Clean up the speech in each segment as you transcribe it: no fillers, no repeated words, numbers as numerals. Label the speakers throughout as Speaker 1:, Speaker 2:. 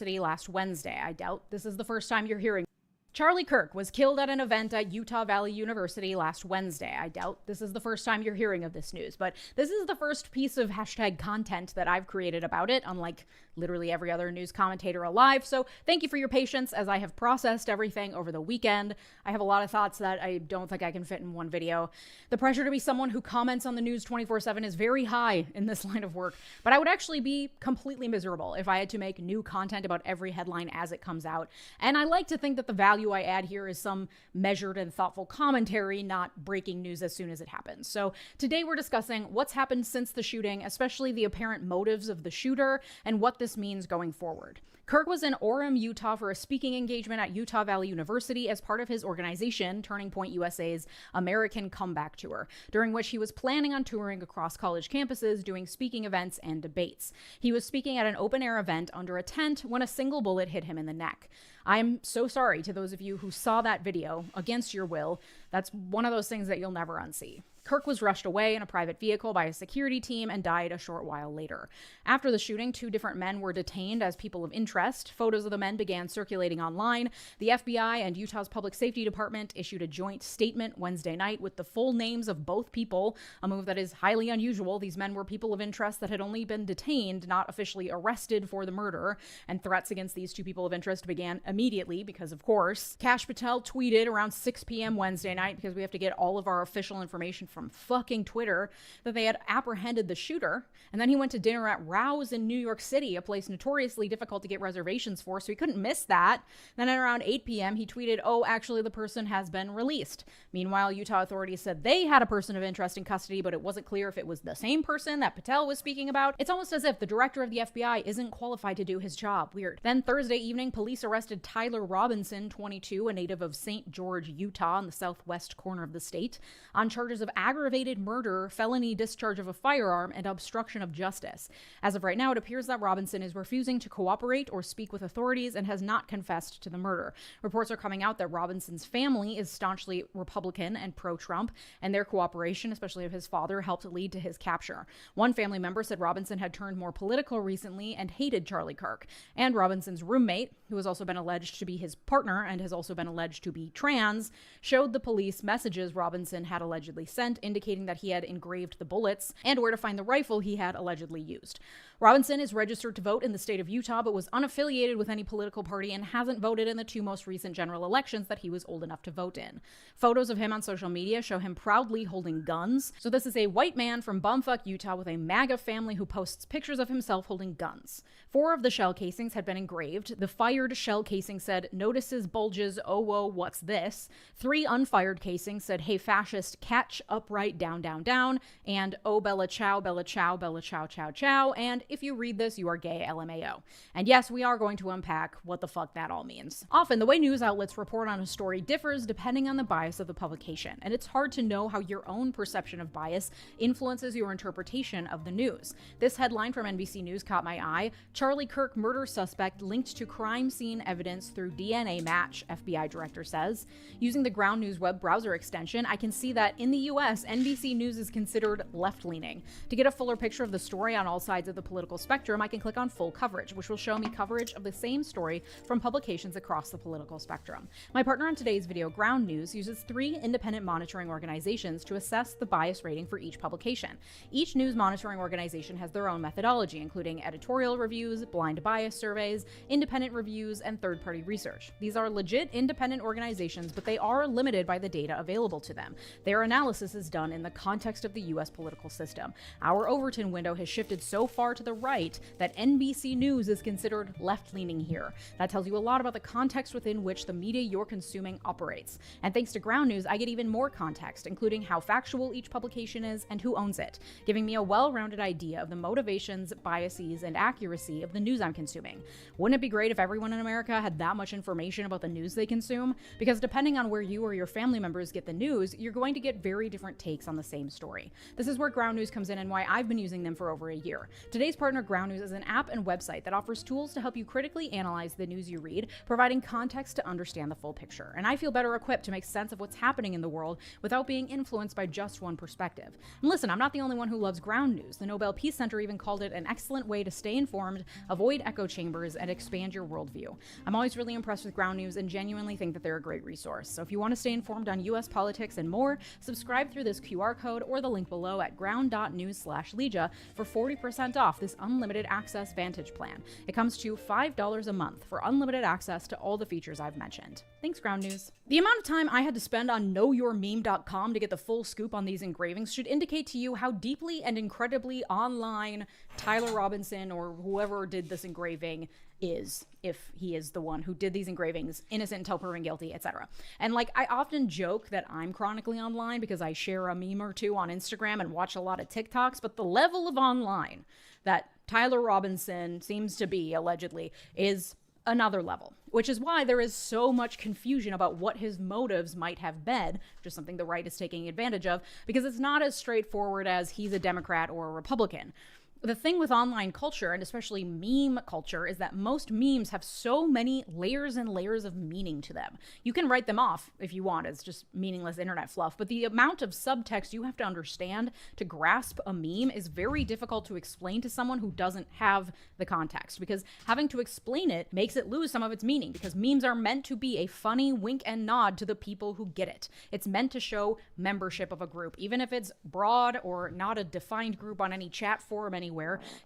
Speaker 1: last Wednesday. I doubt this is the first time you're hearing. Charlie Kirk was killed at an event at Utah Valley University last Wednesday. I doubt this is the first time you're hearing of this news, but this is the first piece of hashtag content that I've created about it, unlike literally every other news commentator alive. So thank you for your patience as I have processed everything over the weekend. I have a lot of thoughts that I don't think I can fit in one video. The pressure to be someone who comments on the news 24/7 is very high in this line of work, but I would actually be completely miserable if I had to make new content about every headline as it comes out. And I like to think that the value I add here is some measured and thoughtful commentary, not breaking news as soon as it happens. So today we're discussing what's happened since the shooting, especially the apparent motives of the shooter and what this means going forward. Kirk was in Orem, Utah for a speaking engagement at Utah Valley University as part of his organization, Turning Point USA's American Comeback Tour, during which he was planning on touring across college campuses, doing speaking events and debates. He was speaking at an open-air event under a tent when a single bullet hit him in the neck. I'm so sorry to those of you who saw that video against your will. That's one of those things that you'll never unsee. Kirk was rushed away in a private vehicle by a security team and died a short while later. After the shooting, 2 different men were detained as people of interest. Photos of the men began circulating online. The FBI and Utah's Public Safety Department issued a joint statement Wednesday night with the full names of both people, a move that is highly unusual. These men were people of interest that had only been detained, not officially arrested for the murder, and threats against these 2 people of interest began immediately because, of course, Kash Patel tweeted around 6 p.m. Wednesday night, because we have to get all of our official information from fucking Twitter, that they had apprehended the shooter. And then he went to dinner at Rouse in New York City, a place notoriously difficult to get reservations for, so he couldn't miss that. Then at around 8 p.m. he tweeted, "Oh, actually the person has been released." Meanwhile, Utah authorities said they had a person of interest in custody, but it wasn't clear if it was the same person that Patel was speaking about. It's almost as if the director of the FBI isn't qualified to do his job. Weird. Then Thursday evening, police arrested Tyler Robinson, 22, a native of St. George, Utah, in the southwest corner of the state, on charges of aggravated murder, felony discharge of a firearm, and obstruction of justice. As of right now, it appears that Robinson is refusing to cooperate or speak with authorities and has not confessed to the murder. Reports are coming out that Robinson's family is staunchly Republican and pro-Trump, and their cooperation, especially of his father, helped lead to his capture. One family member said Robinson had turned more political recently and hated Charlie Kirk. And Robinson's roommate, who has also been alleged to be his partner and has also been alleged to be trans, showed the police messages Robinson had allegedly sent, indicating that he had engraved the bullets and where to find the rifle he had allegedly used. Robinson is registered to vote in the state of Utah, but was unaffiliated with any political party and hasn't voted in the 2 most recent general elections that he was old enough to vote in. Photos of him on social media show him proudly holding guns. So this is a white man from bumfuck Utah with a MAGA family who posts pictures of himself holding guns. 4 of the shell casings had been engraved. The fired shell casing said, "Notices bulges, oh whoa, what's this?" 3 unfired casings said, "Hey fascist, catch upright, down, down, down," and "Oh Bella Chow, Bella Chow, Bella Chow, Chow, Chow," and "If you read this, you are gay, LMAO." And yes, we are going to unpack what the fuck that all means. Often, the way news outlets report on a story differs depending on the bias of the publication, and it's hard to know how your own perception of bias influences your interpretation of the news. This headline from NBC News caught my eye. "Charlie Kirk murder suspect linked to crime scene evidence through DNA match," FBI director says. Using the Ground News web browser extension, I can see that in the US, NBC News is considered left-leaning. To get a fuller picture of the story on all sides of the political spectrum, I can click on full coverage, which will show me coverage of the same story from publications across the political spectrum. My partner on today's video, Ground News, uses 3 independent monitoring organizations to assess the bias rating for each publication. Each news monitoring organization has their own methodology, including editorial reviews, blind bias surveys, independent reviews, and third-party research. These are legit independent organizations, but they are limited by the data available to them. Their analysis is done in the context of the US political system. Our Overton window has shifted so far to the right that NBC News is considered left-leaning here. That tells you a lot about the context within which the media you're consuming operates. And thanks to Ground News, I get even more context, including how factual each publication is and who owns it, giving me a well-rounded idea of the motivations, biases, and accuracy of the news I'm consuming. Wouldn't it be great if everyone in America had had that much information about the news they consume, because depending on where you or your family members get the news, you're going to get very different takes on the same story. This is where Ground News comes in and why I've been using them for over a year. Today's partner, Ground News, is an app and website that offers tools to help you critically analyze the news you read, providing context to understand the full picture. And I feel better equipped to make sense of what's happening in the world without being influenced by just one perspective. And listen, I'm not the only one who loves Ground News. The Nobel Peace Center even called it an excellent way to stay informed, avoid echo chambers, and expand your worldview. I'm always really impressed with Ground News and genuinely think that they're a great resource. So if you want to stay informed on US politics and more, subscribe through this QR code or the link below at ground.news/Legia for 40% off this unlimited access Vantage plan. It comes to $5 a month for unlimited access to all the features I've mentioned. Thanks, Ground News. The amount of time I had to spend on knowyourmeme.com to get the full scoop on these engravings should indicate to you how deeply and incredibly online Tyler Robinson or whoever did this engraving is, if he is the one who did these engravings, innocent until proven guilty, etc. And I often joke that I'm chronically online because I share a meme or two on Instagram and watch a lot of TikToks, but the level of online that Tyler Robinson seems to be, allegedly, is another level, which is why there is so much confusion about what his motives might have been, just something the right is taking advantage of, because it's not as straightforward as he's a Democrat or a Republican. The thing with online culture, and especially meme culture, is that most memes have so many layers and layers of meaning to them. You can write them off if you want as just meaningless internet fluff, but the amount of subtext you have to understand to grasp a meme is very difficult to explain to someone who doesn't have the context, because having to explain it makes it lose some of its meaning, because memes are meant to be a funny wink and nod to the people who get it. It's meant to show membership of a group, even if it's broad or not a defined group on any chat forum anywhere.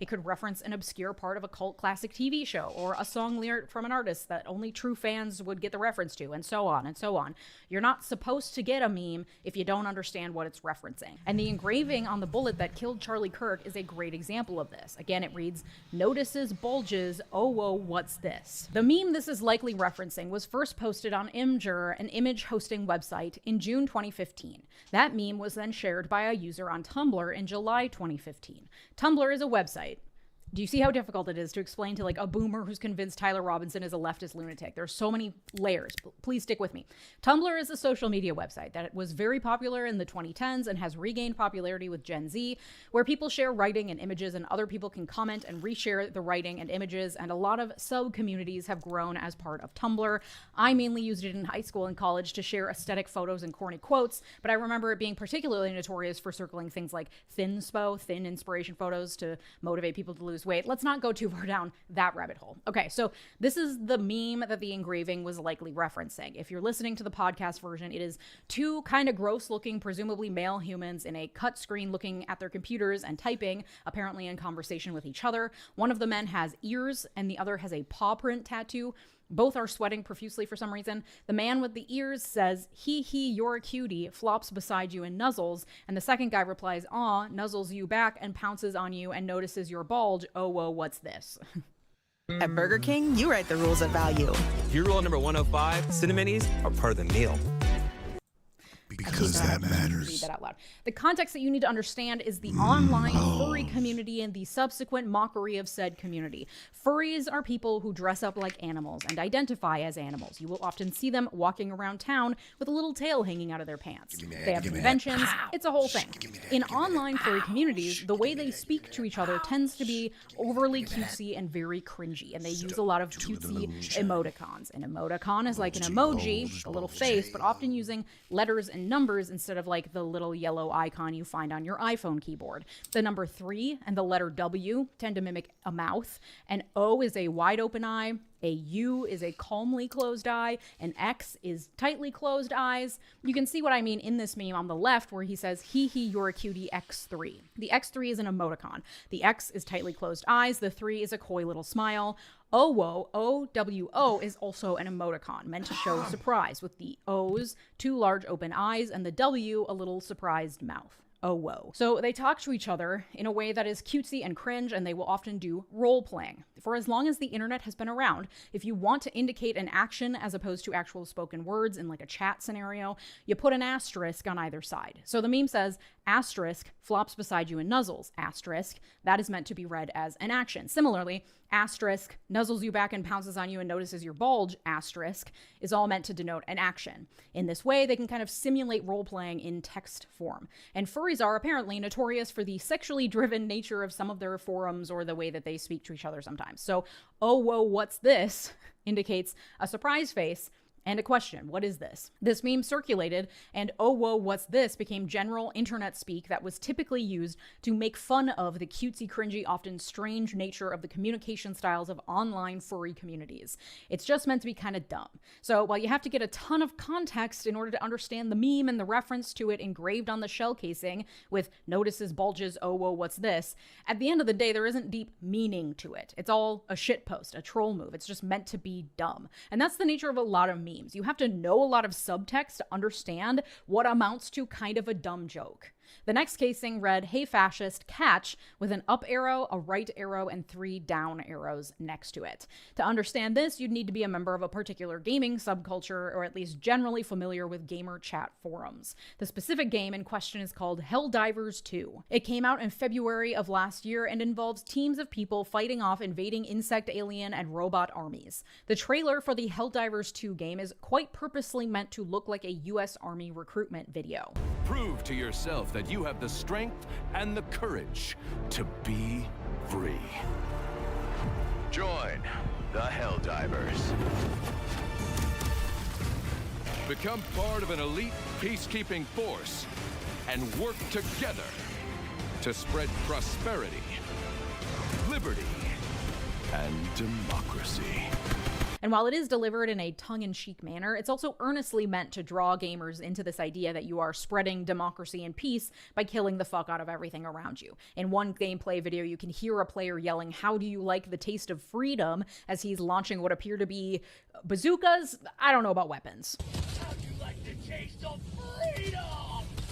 Speaker 1: It could reference an obscure part of a cult classic TV show or a song lyric from an artist that only true fans would get the reference to, and so on and so on. You're not supposed to get a meme if you don't understand what it's referencing. And the engraving on the bullet that killed Charlie Kirk is a great example of this. Again, it reads, "Notices bulges, oh whoa, what's this?" The meme this is likely referencing was first posted on Imgur, an image hosting website, in June 2015. That meme was then shared by a user on Tumblr in July 2015. Tumblr is a website. Do you see how difficult it is to explain to a boomer who's convinced Tyler Robinson is a leftist lunatic? There's so many layers. Please stick with me. Tumblr is a social media website that was very popular in the 2010s and has regained popularity with Gen Z, where people share writing and images and other people can comment and reshare the writing and images, and a lot of sub-communities have grown as part of Tumblr. I mainly used it in high school and college to share aesthetic photos and corny quotes, but I remember it being particularly notorious for circling things like thin inspiration photos to motivate people to lose weight. Let's not go too far down that rabbit hole. Okay, so this is the meme that the engraving was likely referencing. If you're listening to the podcast version, it is two kind of gross looking, presumably male humans in a cut screen looking at their computers and typing, apparently in conversation with each other. One of the men has ears and the other has a paw print tattoo. Both are sweating profusely for some reason. The man with the ears says, "Hee hee, you're a cutie," flops beside you and nuzzles. And the second guy replies, "Aw," nuzzles you back and pounces on you and notices your bulge. Oh, whoa, what's this?
Speaker 2: At Burger King, you write the rules of value.
Speaker 3: Your rule number 105, Cinnamonnies are part of the meal.
Speaker 4: Because that matters.
Speaker 1: Read that out loud. The context that you need to understand is the online furry community and the subsequent mockery of said community. Furries are people who dress up like animals and identify as animals. You will often see them walking around town with a little tail hanging out of their pants. They have conventions. It's a whole thing. In online furry communities, the way they speak to each other tends to be overly cutesy and very cringy, and they use a lot of cutesy emoticons. An emoticon is like an emoji, a little face, but often using letters and numbers instead of the little yellow icon you find on your iPhone keyboard. The number 3 and the letter W tend to mimic a mouth. An O is a wide open eye. A U is a calmly closed eye. An X is tightly closed eyes. You can see what I mean in this meme on the left where he says, "Hee hee, you're a cutie, X3. The X3 is an emoticon. The X is tightly closed eyes. The 3 is a coy little smile. OWO, OWO, is also an emoticon meant to show surprise, with the O's 2 large open eyes and the W a little surprised mouth. Oh, whoa. So they talk to each other in a way that is cutesy and cringe, and they will often do role playing. For as long as the internet has been around, if you want to indicate an action as opposed to actual spoken words in a chat scenario, you put an asterisk on either side. So the meme says, Asterisk flops beside you and nuzzles. Asterisk, that is meant to be read as an action. Similarly, asterisk nuzzles you back and pounces on you and notices your bulge. Asterisk is all meant to denote an action. In this way, they can kind of simulate role-playing in text form. And furries are apparently notorious for the sexually driven nature of some of their forums or the way that they speak to each other sometimes. So, oh, whoa, what's this? Indicates a surprise face and a question. What is this? This meme circulated, and oh whoa, what's this became general internet speak that was typically used to make fun of the cutesy, cringy, often strange nature of the communication styles of online furry communities. It's just meant to be kind of dumb. So while you have to get a ton of context in order to understand the meme and the reference to it engraved on the shell casing with notices, bulges, oh whoa, what's this, at the end of the day, there isn't deep meaning to it. It's all a shitpost, a troll move. It's just meant to be dumb. And that's the nature of a lot of memes. You have to know a lot of subtext to understand what amounts to kind of a dumb joke. The next casing read, "Hey fascist, catch," with an up arrow, a right arrow, and 3 down arrows next to it. To understand this, you'd need to be a member of a particular gaming subculture, or at least generally familiar with gamer chat forums. The specific game in question is called Helldivers 2. It came out in February of last year and involves teams of people fighting off invading insect, alien, and robot armies. The trailer for the Helldivers 2 game is quite purposely meant to look like a US Army recruitment video.
Speaker 5: Prove to yourself that you have the strength and the courage to be free.
Speaker 6: Join the Helldivers.
Speaker 5: Become part of an elite peacekeeping force and work together to spread prosperity, liberty, and democracy.
Speaker 1: And while it is delivered in a tongue-in-cheek manner, it's also earnestly meant to draw gamers into this idea that you are spreading democracy and peace by killing the fuck out of everything around you. In one gameplay video, you can hear a player yelling, "How do you like the taste of freedom?" as he's launching what appear to be bazookas. I don't know about weapons.
Speaker 7: How do you like the taste of freedom?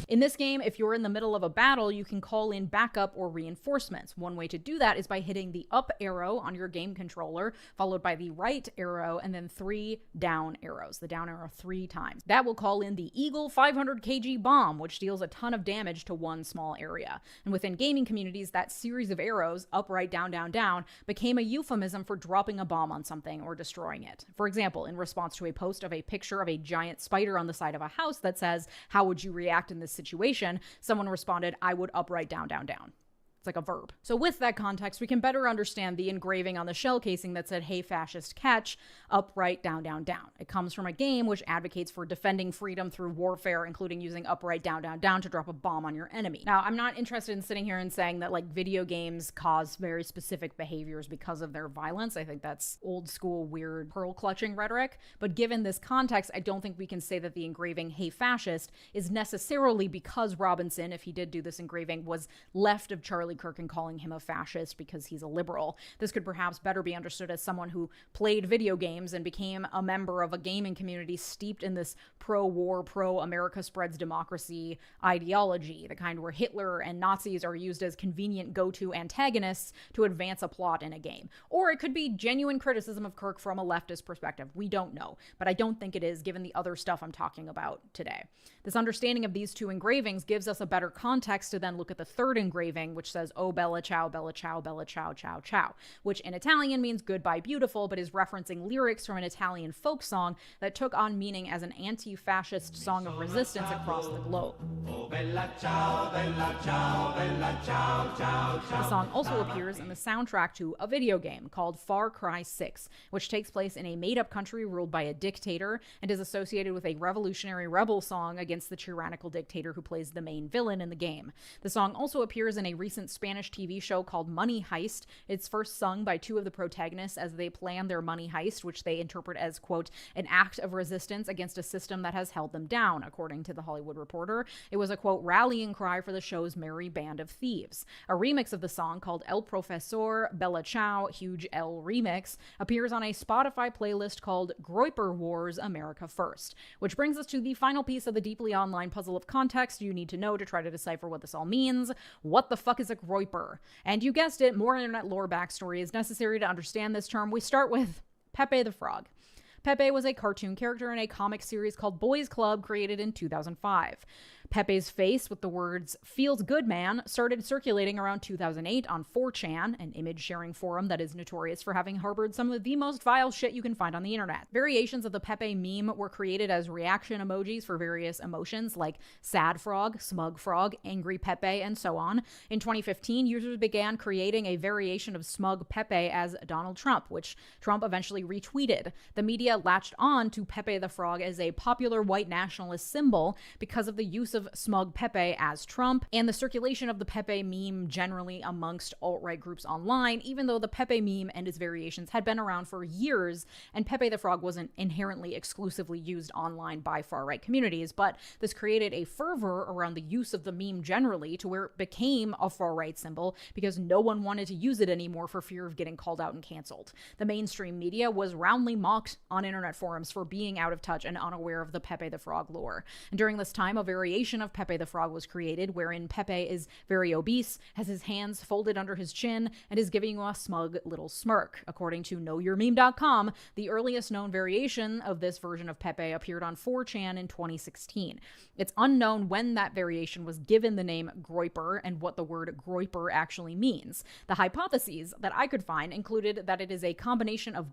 Speaker 1: In this game, if you're in the middle of a battle, you can call in backup or reinforcements. One way to do that is by hitting the up arrow on your game controller, followed by the right arrow, and then 3 down arrows. The down arrow 3 times. That will call in the Eagle 500 kg bomb, which deals a ton of damage to one small area. And within gaming communities, that series of arrows, up, right, down, down, down, became a euphemism for dropping a bomb on something or destroying it. For example, in response to a post of a picture of a giant spider on the side of a house that says, "How would you react in this situation?" someone responded, "I would up, right, down, down, down." It's like a verb. So with that context, we can better understand the engraving on the shell casing that said, "Hey fascist, catch," up, right, down, down, down. It comes from a game which advocates for defending freedom through warfare, including using up, right, down, down, down to drop a bomb on your enemy. Now, I'm not interested in sitting here and saying that like video games cause very specific behaviors because of their violence. I think that's old school, weird, pearl clutching rhetoric. But given this context, I don't think we can say that the engraving, "Hey fascist," is necessarily because Robinson, if he did do this engraving, was left of Charlie Kirk and calling him a fascist because he's a liberal. This could perhaps better be understood as someone who played video games and became a member of a gaming community steeped in this pro-war, pro-America spreads democracy ideology, the kind where Hitler and Nazis are used as convenient go-to antagonists to advance a plot in a game. Or it could be genuine criticism of Kirk from a leftist perspective. We don't know, but I don't think it is given the other stuff I'm talking about today. This understanding of these two engravings gives us a better context to then look at the third engraving, which says, "Oh, bella ciao, bella ciao, bella ciao, ciao, ciao," which in Italian means goodbye beautiful, but is referencing lyrics from an Italian folk song that took on meaning as an anti-fascist song of resistance across the globe. The song also appears in the soundtrack to a video game called Far Cry 6, which takes place in a made-up country ruled by a dictator and is associated with a revolutionary rebel song against the tyrannical dictator who plays the main villain in the game. The song also appears in a recent Spanish TV show called Money Heist. It's first sung by 2 of the protagonists as they plan their money heist, which they interpret as, quote, "an act of resistance against a system that has held them down," according to The Hollywood Reporter. It was a, quote, rallying cry for the show's merry band of thieves. A remix of the song called El Profesor Bella Ciao, huge L remix, appears on a Spotify playlist called Groiper Wars America First, which brings us to the final piece of the deeply online puzzle of context you need to know to try to decipher what this all means. What the fuck is a groiper? And you guessed it, more internet lore backstory is necessary to understand this term. We start with Pepe the Frog. Pepe was a cartoon character in a comic series called Boys Club created in 2005. Pepe's face with the words "Feels Good Man" started circulating around 2008 on 4chan, an image-sharing forum that is notorious for having harbored some of the most vile shit you can find on the internet. Variations of the Pepe meme were created as reaction emojis for various emotions like sad frog, smug frog, angry Pepe, and so on. In 2015, users began creating a variation of smug Pepe as Donald Trump, which Trump eventually retweeted. The media latched on to Pepe the Frog as a popular white nationalist symbol because of the use of smug Pepe as Trump and the circulation of the Pepe meme generally amongst alt-right groups online, even though the Pepe meme and its variations had been around for years and Pepe the Frog wasn't inherently exclusively used online by far-right communities. But this created a fervor around the use of the meme generally to where it became a far-right symbol because no one wanted to use it anymore for fear of getting called out and canceled. The mainstream media was roundly mocked on internet forums for being out of touch and unaware of the Pepe the Frog lore. And during this time, a variation of Pepe the Frog was created, wherein Pepe is very obese, has his hands folded under his chin, and is giving you a smug little smirk. According to KnowYourMeme.com, the earliest known variation of this version of Pepe appeared on 4chan in 2016. It's unknown when that variation was given the name Groyper and what the word Groyper actually means. The hypotheses that I could find included that it is a combination of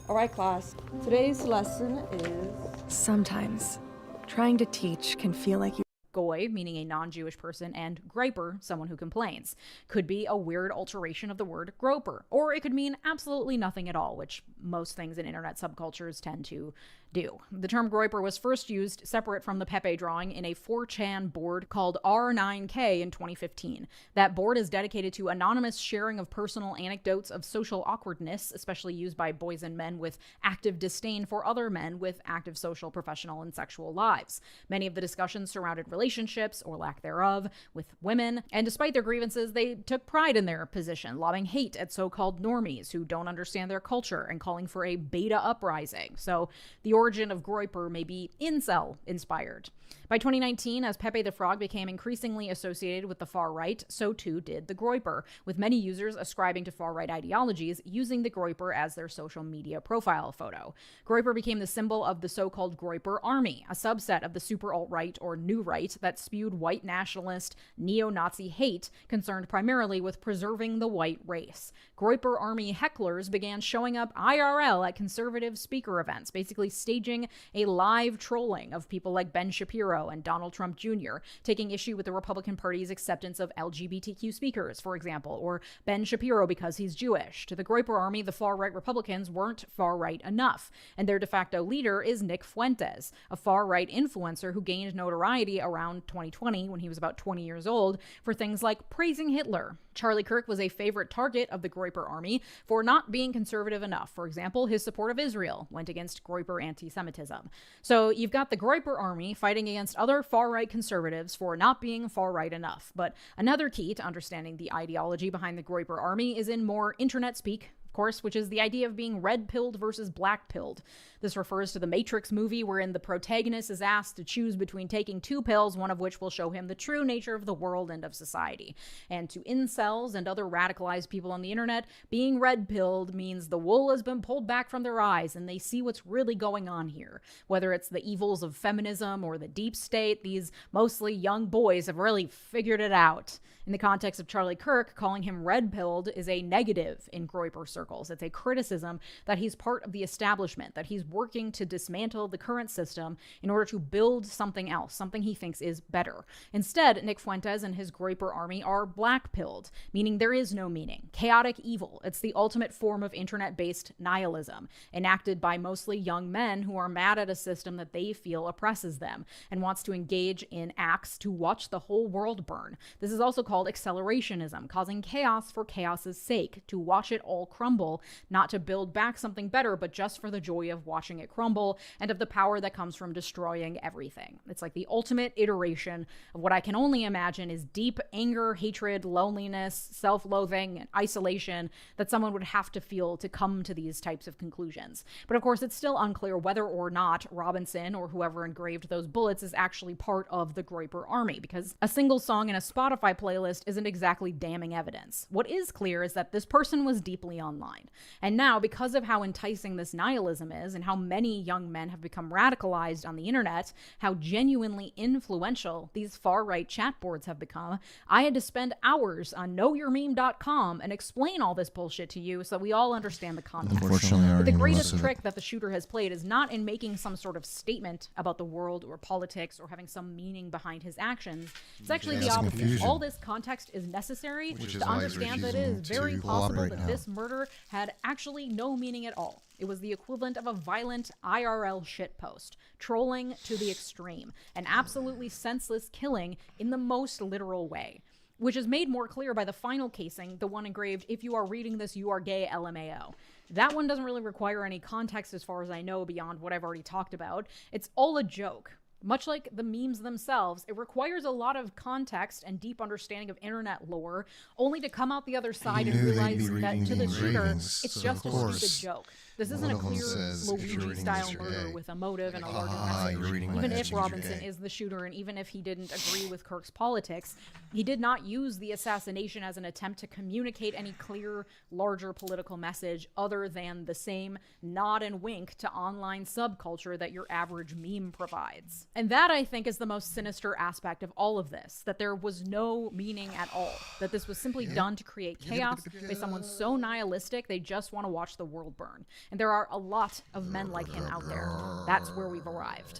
Speaker 8: All right, class. Today's lesson is...
Speaker 2: Sometimes, trying to teach can feel like you
Speaker 1: goy, meaning a non-Jewish person, and griper, someone who complains. Could be a weird alteration of the word groper, or it could mean absolutely nothing at all, which most things in internet subcultures tend to do. The term groyper was first used separate from the Pepe drawing in a 4chan board called R9K in 2015. That board is dedicated to anonymous sharing of personal anecdotes of social awkwardness, especially used by boys and men with active disdain for other men with active social, professional, and sexual lives. Many of the discussions surrounded relationships, or lack thereof, with women, and despite their grievances, they took pride in their position, lobbing hate at so-called normies who don't understand their culture and calling for a beta uprising. So the origin of groyper may be incel inspired. By 2019, as Pepe the Frog became increasingly associated with the far right, so too did the groyper, with many users ascribing to far right ideologies using the groyper as their social media profile photo. Groyper became the symbol of the so-called groyper army, a subset of the super alt-right or new right that spewed white nationalist, neo-Nazi hate concerned primarily with preserving the white race. Groyper army hecklers began showing up IRL at conservative speaker events, basically staging a live trolling of people like Ben Shapiro and Donald Trump Jr., taking issue with the Republican Party's acceptance of LGBTQ speakers, for example, or Ben Shapiro because he's Jewish. To the Groyper army, the far-right Republicans weren't far-right enough, and their de facto leader is Nick Fuentes, a far-right influencer who gained notoriety around 2020 when he was about 20 years old for things like praising Hitler. Charlie Kirk was a favorite target of the Groyper army for not being conservative enough. For example, his support of Israel went against Groyper anti-Semitism. So you've got the Groyper army fighting against other far-right conservatives for not being far-right enough. But another key to understanding the ideology behind the Groyper army is in more internet speak, of course, which is the idea of being red-pilled versus black-pilled. This refers to the Matrix movie wherein the protagonist is asked to choose between taking two pills, one of which will show him the true nature of the world and of society. And to incels and other radicalized people on the internet, being red-pilled means the wool has been pulled back from their eyes and they see what's really going on here. Whether it's the evils of feminism or the deep state, these mostly young boys have really figured it out. In the context of Charlie Kirk, calling him red-pilled is a negative in Groyper circles. It's a criticism that he's part of the establishment, that he's working to dismantle the current system in order to build something else, something he thinks is better. Instead, Nick Fuentes and his Groyper army are black-pilled, meaning there is no meaning. Chaotic evil. It's the ultimate form of internet-based nihilism, enacted by mostly young men who are mad at a system that they feel oppresses them and wants to engage in acts to watch the whole world burn. This is also called accelerationism, causing chaos for chaos's sake, to watch it all crumble, not to build back something better, but just for the joy of watching it crumble and of the power that comes from destroying everything. It's like the ultimate iteration of what I can only imagine is deep anger, hatred, loneliness, self-loathing, and isolation that someone would have to feel to come to these types of conclusions. But of course, it's still unclear whether or not Robinson or whoever engraved those bullets is actually part of the Groyper army, because a single song in a Spotify playlist nihilist isn't exactly damning evidence. What is clear is that this person was deeply online. And now, because of how enticing this nihilism is and how many young men have become radicalized on the internet, how genuinely influential these far-right chat boards have become, I had to spend hours on knowyourmeme.com and explain all this bullshit to you so we all understand the context. But the greatest trick that the shooter has played is not in making some sort of statement about the world or politics or having some meaning behind his actions. It's actually the opposite.
Speaker 9: confusion.
Speaker 1: All this context is necessary
Speaker 9: Which is
Speaker 1: to
Speaker 9: why he's
Speaker 1: understand that it
Speaker 9: refusing
Speaker 1: is very
Speaker 9: to
Speaker 1: possible
Speaker 9: cooperate
Speaker 1: that
Speaker 9: now.
Speaker 1: this murder had actually no meaning at all. It was the equivalent of a violent IRL shitpost, trolling to the extreme, an absolutely senseless killing in the most literal way, which is made more clear by the final casing, the one engraved, "If you are reading this, you are gay, LMAO." That one doesn't really require any context as far as I know beyond what I've already talked about. It's all a joke. Much like the memes themselves, it requires a lot of context and deep understanding of internet lore, only to come out the other side and
Speaker 9: knew they'd
Speaker 1: realize
Speaker 9: be
Speaker 1: that
Speaker 9: reading
Speaker 1: to the
Speaker 9: the
Speaker 1: shooter,
Speaker 9: engravings,
Speaker 1: it's
Speaker 9: so
Speaker 1: just
Speaker 9: of
Speaker 1: a
Speaker 9: course,
Speaker 1: stupid joke. This isn't
Speaker 9: one
Speaker 1: a
Speaker 9: of them
Speaker 1: clear
Speaker 9: says, "If you're reading
Speaker 1: Luigi-style
Speaker 9: this, you're
Speaker 1: murder
Speaker 9: gay."
Speaker 1: with a motive and a larger
Speaker 9: You're
Speaker 1: message.
Speaker 9: reading my
Speaker 1: Even
Speaker 9: head,
Speaker 1: if
Speaker 9: you're
Speaker 1: Robinson
Speaker 9: gay.
Speaker 1: is the shooter and even if he didn't agree with Kirk's politics, he did not use the assassination as an attempt to communicate any clear, larger political message other than the same nod and wink to online subculture that your average meme provides. And that, I think, is the most sinister aspect of all of this, that there was no meaning at all, that this was simply done to create chaos by someone so nihilistic they just want to watch the world burn. And there are a lot of men like him out there. That's where we've arrived.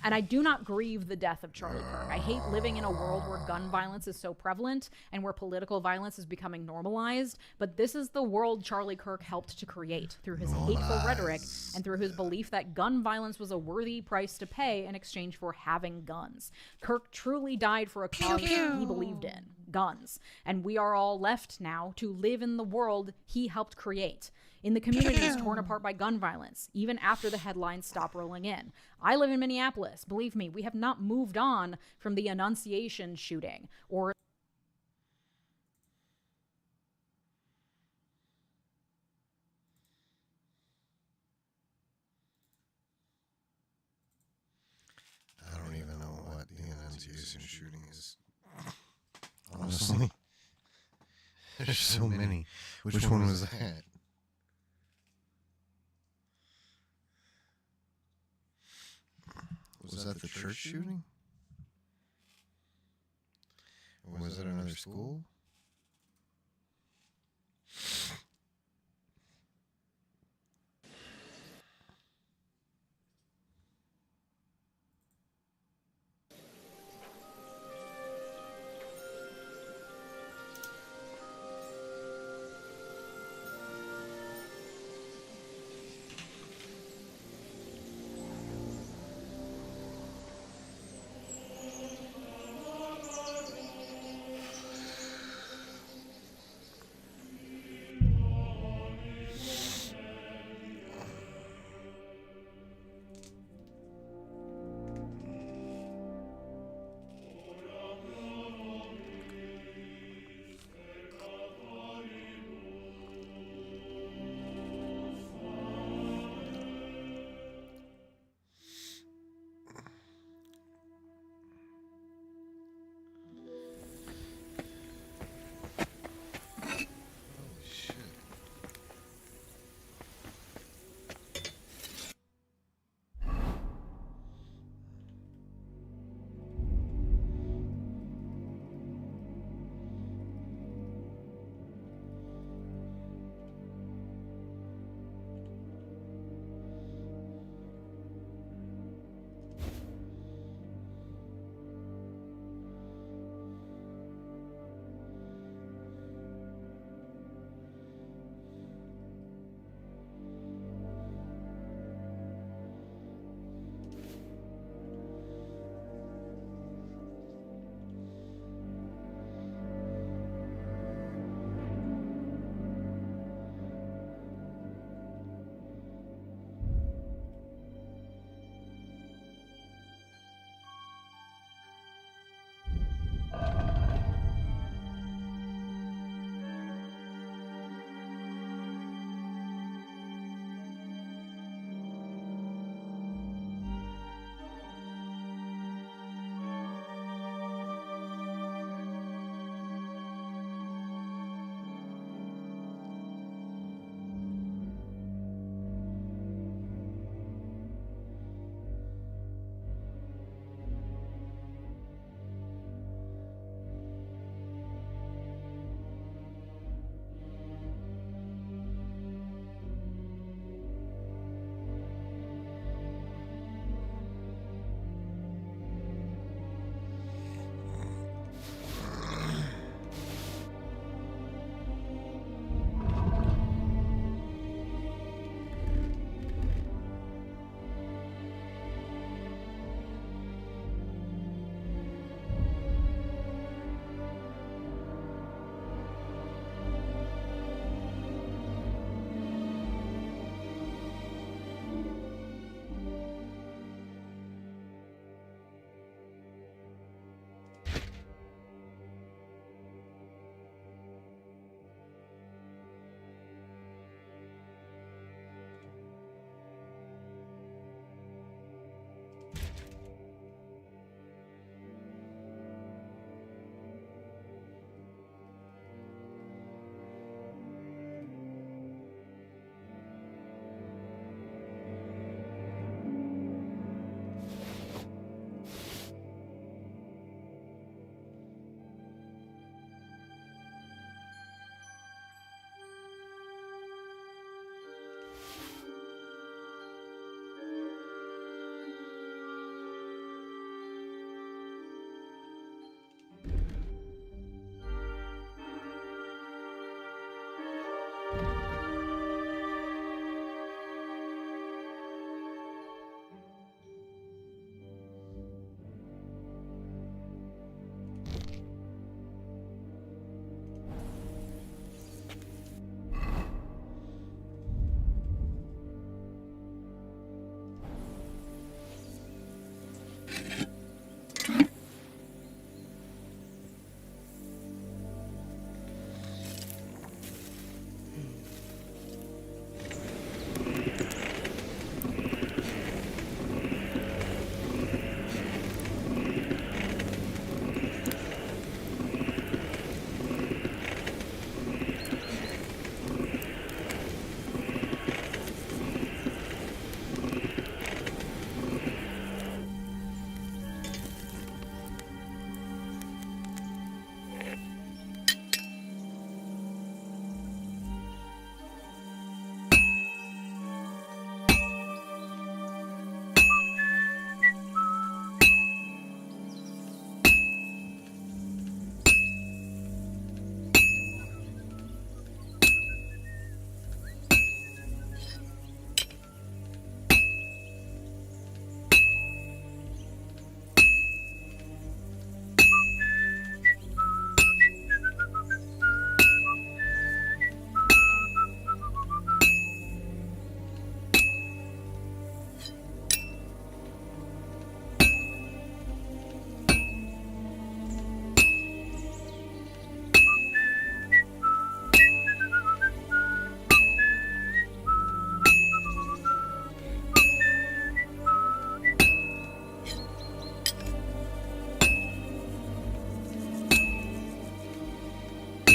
Speaker 1: And I do not grieve the death of Charlie Kirk. I hate living in a world where gun violence is so prevalent and where political violence is becoming normalized, but this is the world Charlie Kirk helped to create through his hateful rhetoric and through his belief that gun violence was a worthy price to pay in exchange for having guns. Kirk truly died for a cause he believed in, guns. And we are all left now to live in the world he helped create, in the communities torn apart by gun violence, even after the headlines stop rolling in. I live in Minneapolis. Believe me, we have not moved on from the Annunciation shooting or
Speaker 9: I don't even know what the Annunciation shooting is. Honestly. There's so many. Which one was that? Was that the church shooting? Or was it another school?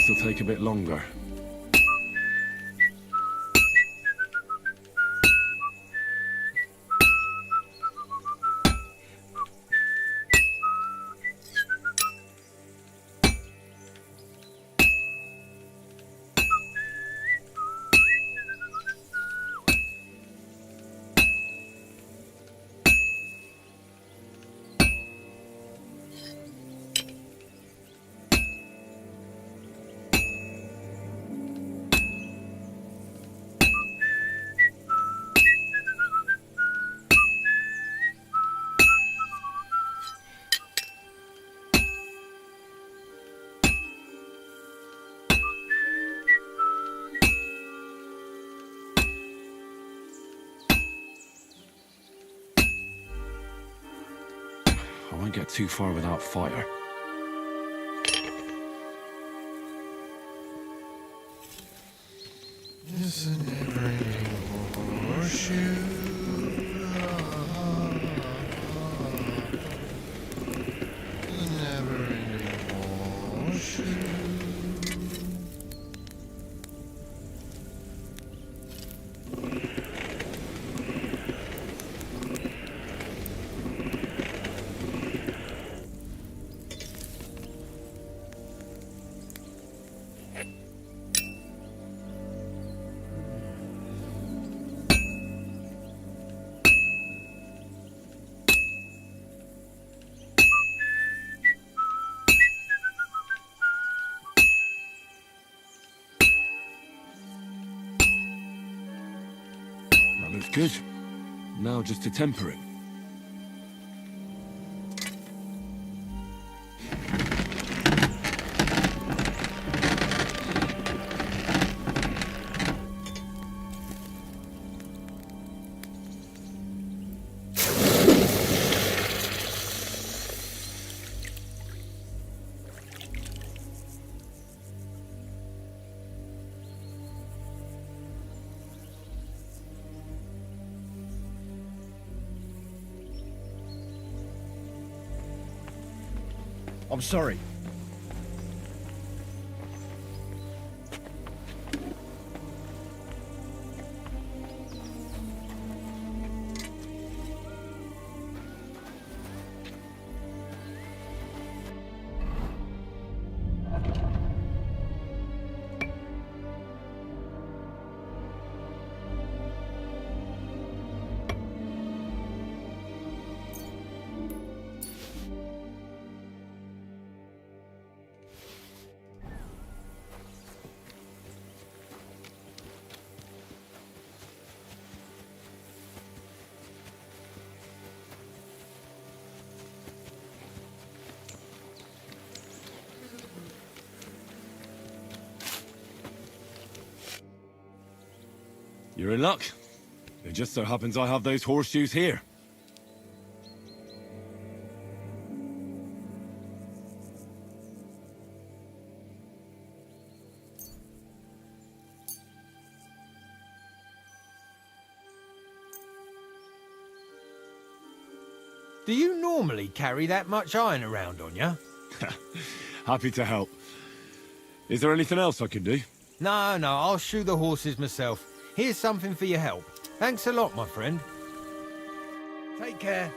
Speaker 5: this'll take a bit longer. I won't get too far without fire.
Speaker 9: It's a never-ending horseshoe. It's a never-ending horseshoe.
Speaker 5: That looks good. Now just to temper it.
Speaker 10: I'm sorry.
Speaker 5: You're in luck. It just so happens I have those horseshoes here.
Speaker 10: Do you normally carry that much iron around on you?
Speaker 5: Happy to help. Is there anything else I can do?
Speaker 10: No, I'll shoe the horses myself. Here's something for your help. Thanks a lot, my friend. Take care.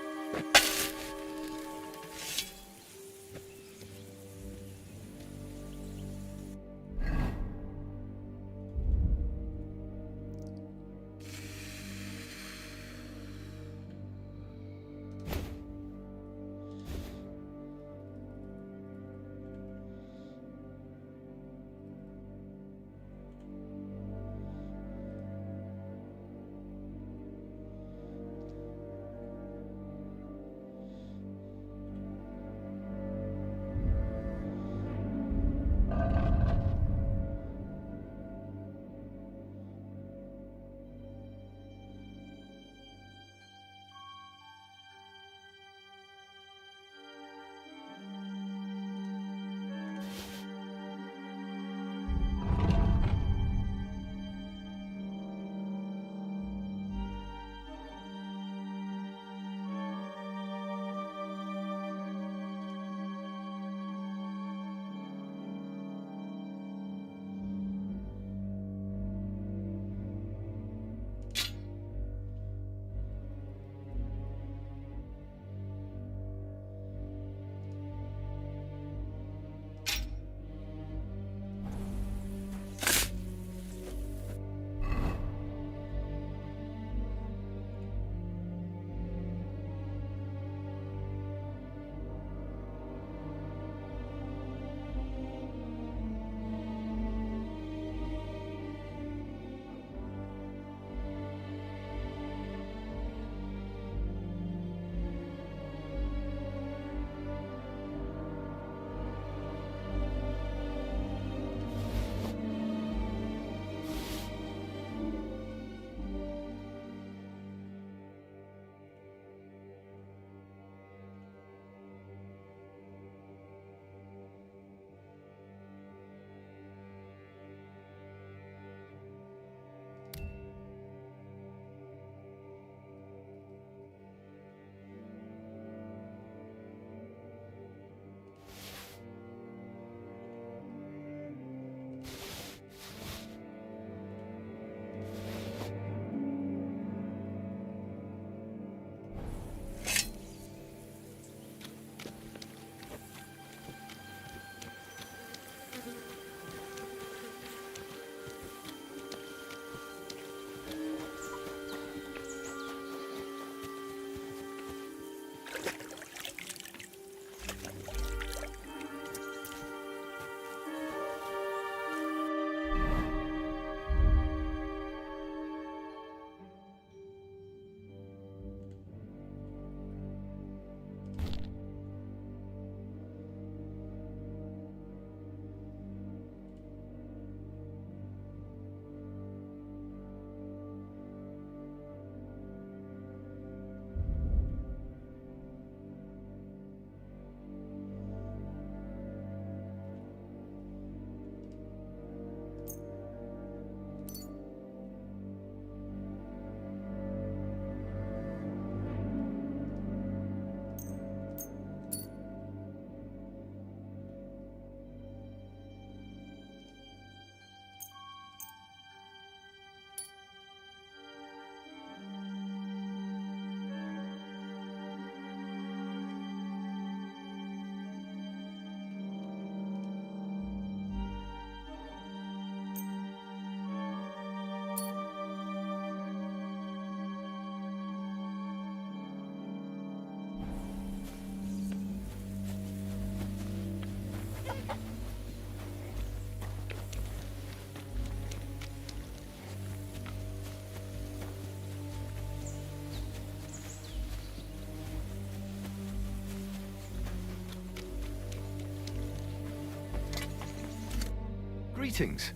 Speaker 6: Greetings.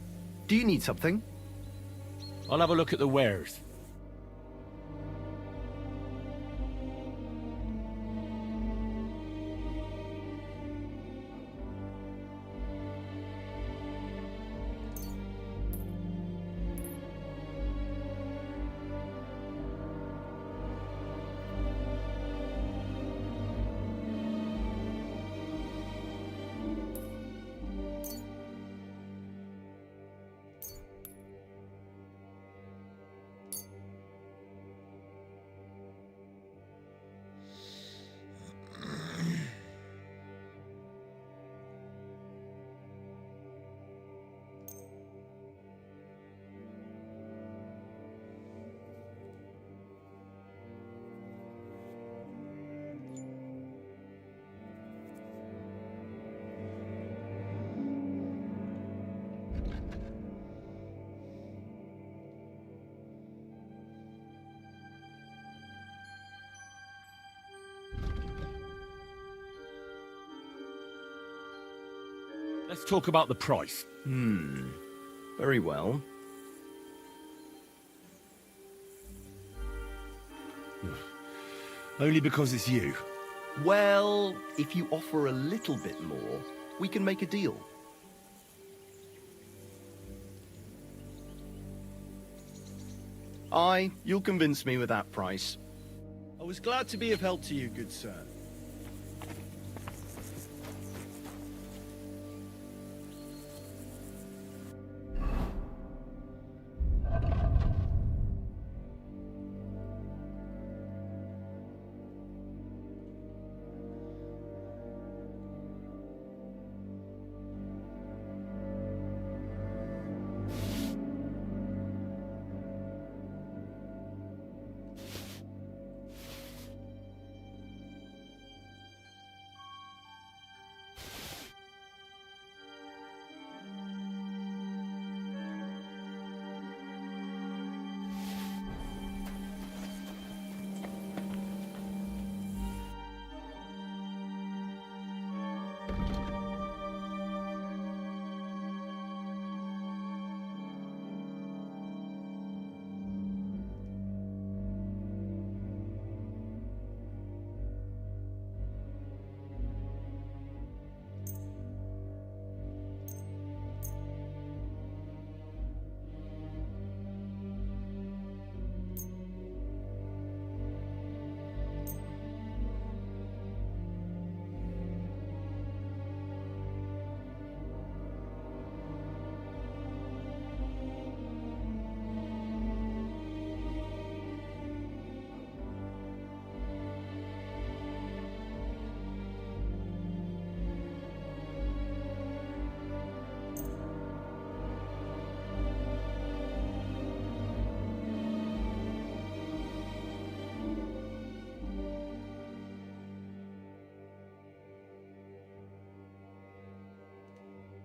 Speaker 6: Do you need something?
Speaker 10: I'll have a look at the wares. Let's talk about the price.
Speaker 6: Very well.
Speaker 10: Only because it's you.
Speaker 6: Well, if you offer a little bit more, we can make a deal. Aye, you'll convince me with that price.
Speaker 11: I was glad to be of help to you, good sir.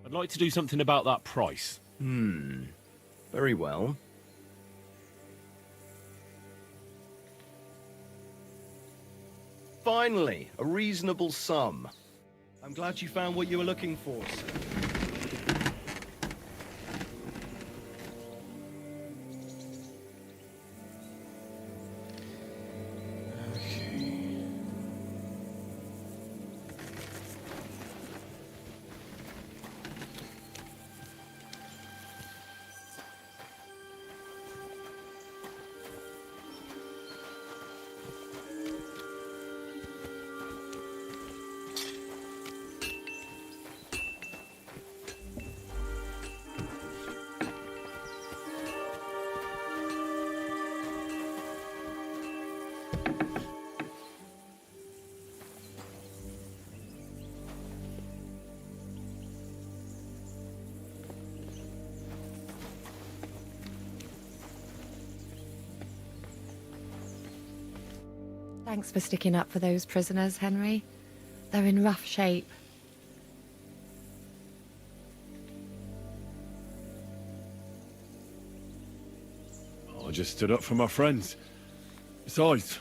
Speaker 10: I'd like to do something about that price.
Speaker 6: Very well. Finally, a reasonable sum.
Speaker 11: I'm glad you found what you were looking for, sir.
Speaker 2: Thanks for sticking up for those prisoners, Henry. They're in rough shape.
Speaker 12: I just stood up for my friends. Besides,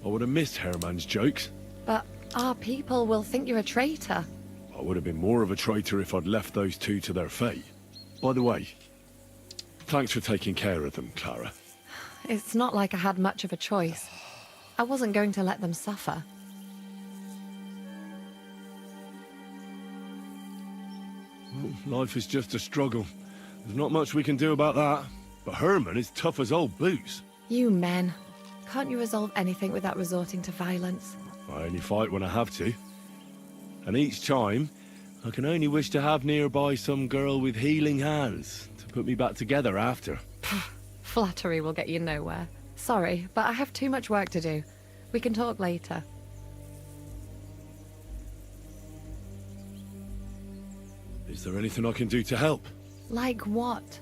Speaker 12: I would have missed Herman's jokes.
Speaker 2: But our people will think you're a traitor.
Speaker 12: I would have been more of a traitor if I'd left those two to their fate. By the way, thanks for taking care of them, Clara.
Speaker 2: It's not like I had much of a choice. I wasn't going to let them suffer.
Speaker 12: Life is just a struggle. There's not much we can do about that. But Herman is tough as old boots.
Speaker 2: You men. Can't you resolve anything without resorting to violence?
Speaker 12: I only fight when I have to. And each time, I can only wish to have nearby some girl with healing hands to put me back together after.
Speaker 2: Flattery will get you nowhere. Sorry, but I have too much work to do. We can talk later.
Speaker 12: Is there anything I can do to help?
Speaker 2: Like what?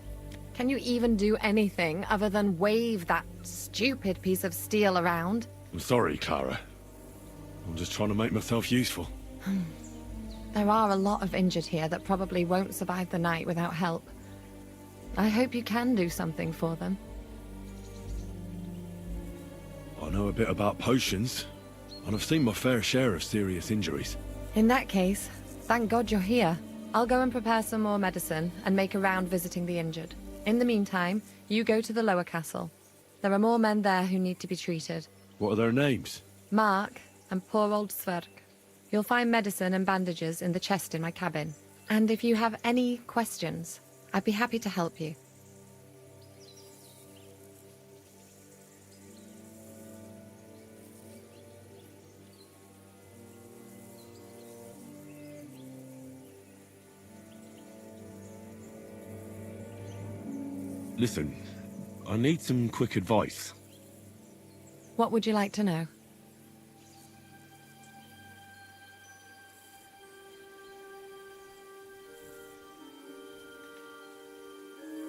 Speaker 2: Can you even do anything other than wave that stupid piece of steel around?
Speaker 12: I'm sorry, Clara. I'm just trying to make myself useful.
Speaker 2: There are a lot of injured here that probably won't survive the night without help. I hope you can do something for them.
Speaker 12: I know a bit about potions, and I've seen my fair share of serious injuries.
Speaker 2: In that case, thank God you're here. I'll go and prepare some more medicine and make a round visiting the injured. In the meantime, you go to the lower castle. There are more men there who need to be treated.
Speaker 12: What are their names?
Speaker 2: Mark and poor old Sverk. You'll find medicine and bandages in the chest in my cabin. And if you have any questions, I'd be happy to help you.
Speaker 12: Listen, I need some quick advice.
Speaker 2: What would you like to know?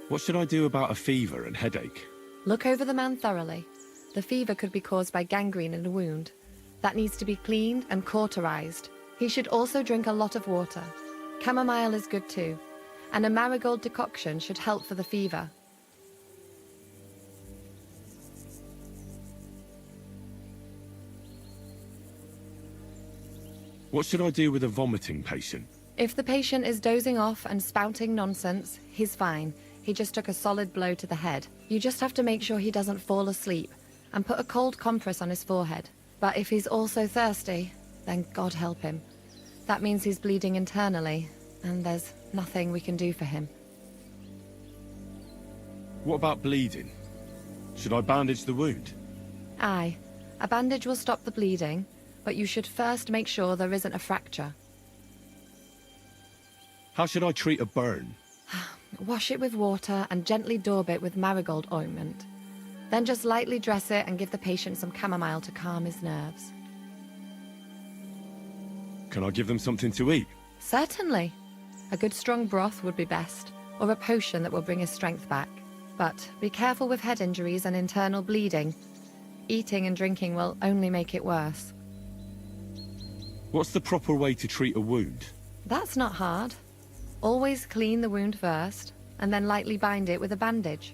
Speaker 12: What should I do about a fever and headache?
Speaker 2: Look over the man thoroughly. The fever could be caused by gangrene in a wound. That needs to be cleaned and cauterized. He should also drink a lot of water. Chamomile is good too. And a marigold decoction should help for the fever.
Speaker 12: What should I do with a vomiting patient?
Speaker 2: If the patient is dozing off and spouting nonsense, he's fine. He just took a solid blow to the head. You just have to make sure he doesn't fall asleep and put a cold compress on his forehead. But if he's also thirsty, then God help him. That means he's bleeding internally, and there's nothing we can do for him.
Speaker 12: What about bleeding? Should I bandage the wound?
Speaker 2: Aye. A bandage will stop the bleeding, but you should first make sure there isn't a fracture.
Speaker 12: How should I treat a burn?
Speaker 2: Wash it with water and gently daub it with marigold ointment. Then just lightly dress it and give the patient some chamomile to calm his nerves.
Speaker 12: Can I give them something to eat?
Speaker 2: Certainly. A good strong broth would be best, or a potion that will bring his strength back. But be careful with head injuries and internal bleeding. Eating and drinking will only make it worse.
Speaker 12: What's the proper way to treat a wound?
Speaker 2: That's not hard. Always clean the wound first, and then lightly bind it with a bandage.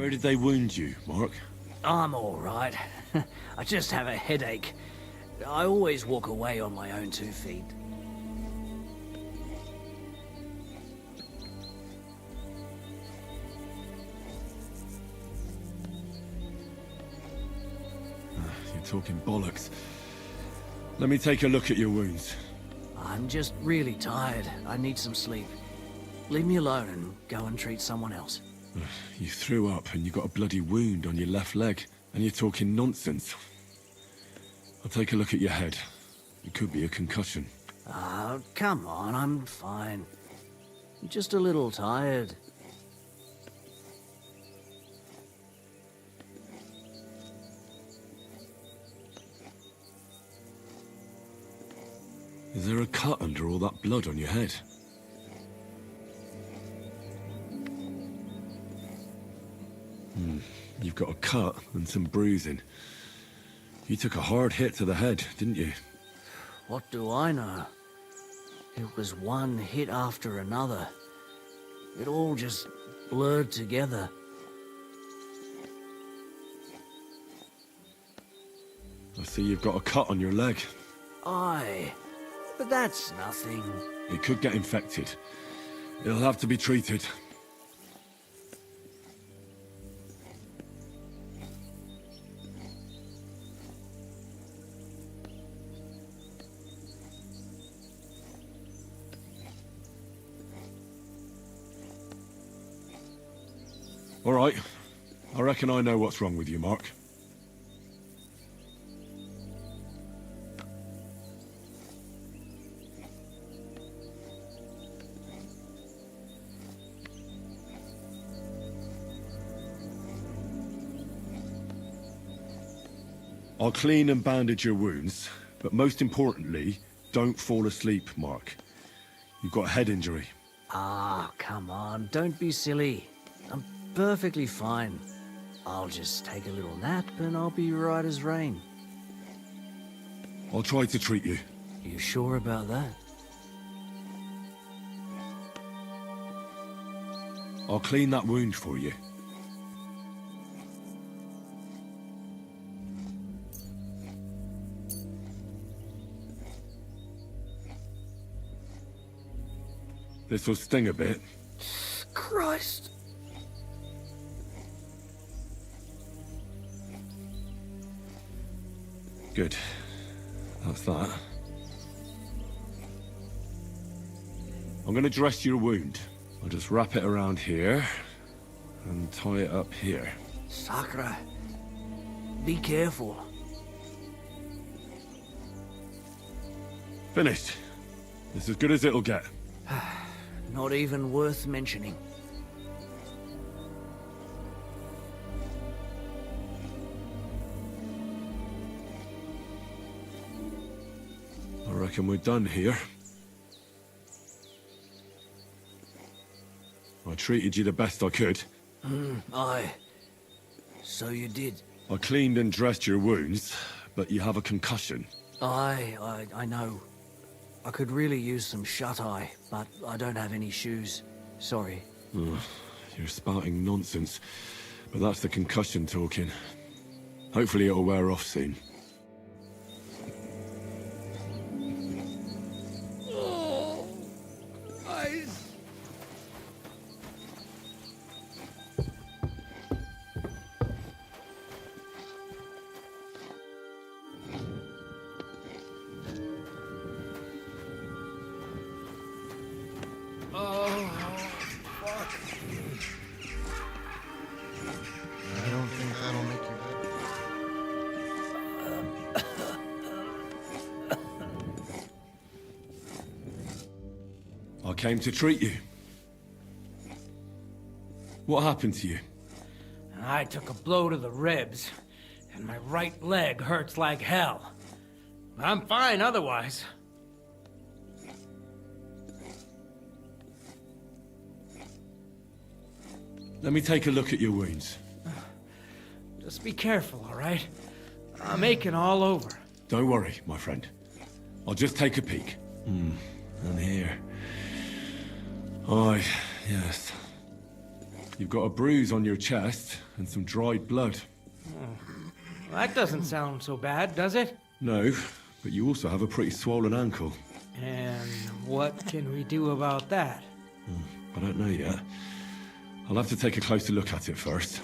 Speaker 12: Where did they wound you, Mark?
Speaker 7: I'm alright. I just have a headache. I always walk away on my own 2 feet.
Speaker 12: You're talking bollocks. Let me take a look at your wounds.
Speaker 7: I'm just really tired. I need some sleep. Leave me alone and go and treat someone else.
Speaker 12: You threw up and you got a bloody wound on your left leg, and you're talking nonsense. I'll take a look at your head. It could be a concussion.
Speaker 7: Oh, come on, I'm fine. I'm just a little tired.
Speaker 12: Is there a cut under all that blood on your head? You've got a cut and some bruising. You took a hard hit to the head, didn't you?
Speaker 7: What do I know? It was one hit after another. It all just blurred together.
Speaker 12: I see you've got a cut on your leg.
Speaker 7: Aye, but that's nothing.
Speaker 12: It could get infected. It'll have to be treated. All right. I reckon I know what's wrong with you, Mark. I'll clean and bandage your wounds, but most importantly, don't fall asleep, Mark. You've got a head injury.
Speaker 7: Ah, come on, don't be silly. I'm perfectly fine. I'll just take a little nap and I'll be right as rain.
Speaker 12: I'll try to treat you.
Speaker 7: You sure about that?
Speaker 12: I'll clean that wound for you. This will sting a bit.
Speaker 7: Christ!
Speaker 12: Good. That's that. I'm gonna dress your wound. I'll just wrap it around here and tie it up here.
Speaker 7: Sakra, be careful.
Speaker 12: Finished. It's as good as it'll get.
Speaker 7: Not even worth mentioning.
Speaker 12: I reckon we're done here. I treated you the best I could.
Speaker 7: Aye. So you did.
Speaker 12: I cleaned and dressed your wounds, but you have a concussion.
Speaker 7: Aye, I know. I could really use some shut-eye, but I don't have any shoes. Sorry.
Speaker 12: You're spouting nonsense, but that's the concussion talking. Hopefully it'll wear off soon.
Speaker 9: I don't think that'll make you better.
Speaker 12: I came to treat you. What happened to you?
Speaker 13: I took a blow to the ribs, and my right leg hurts like hell. I'm fine otherwise.
Speaker 12: Let me take a look at your wounds.
Speaker 13: Just be careful, all right? I'm aching all over.
Speaker 12: Don't worry, my friend. I'll just take a peek. And here. Aye, yes. You've got a bruise on your chest and some dried blood.
Speaker 13: Well, that doesn't sound so bad, does it?
Speaker 12: No, but you also have a pretty swollen ankle.
Speaker 13: And what can we do about that?
Speaker 12: I don't know yet. I'll have to take a closer look at it first.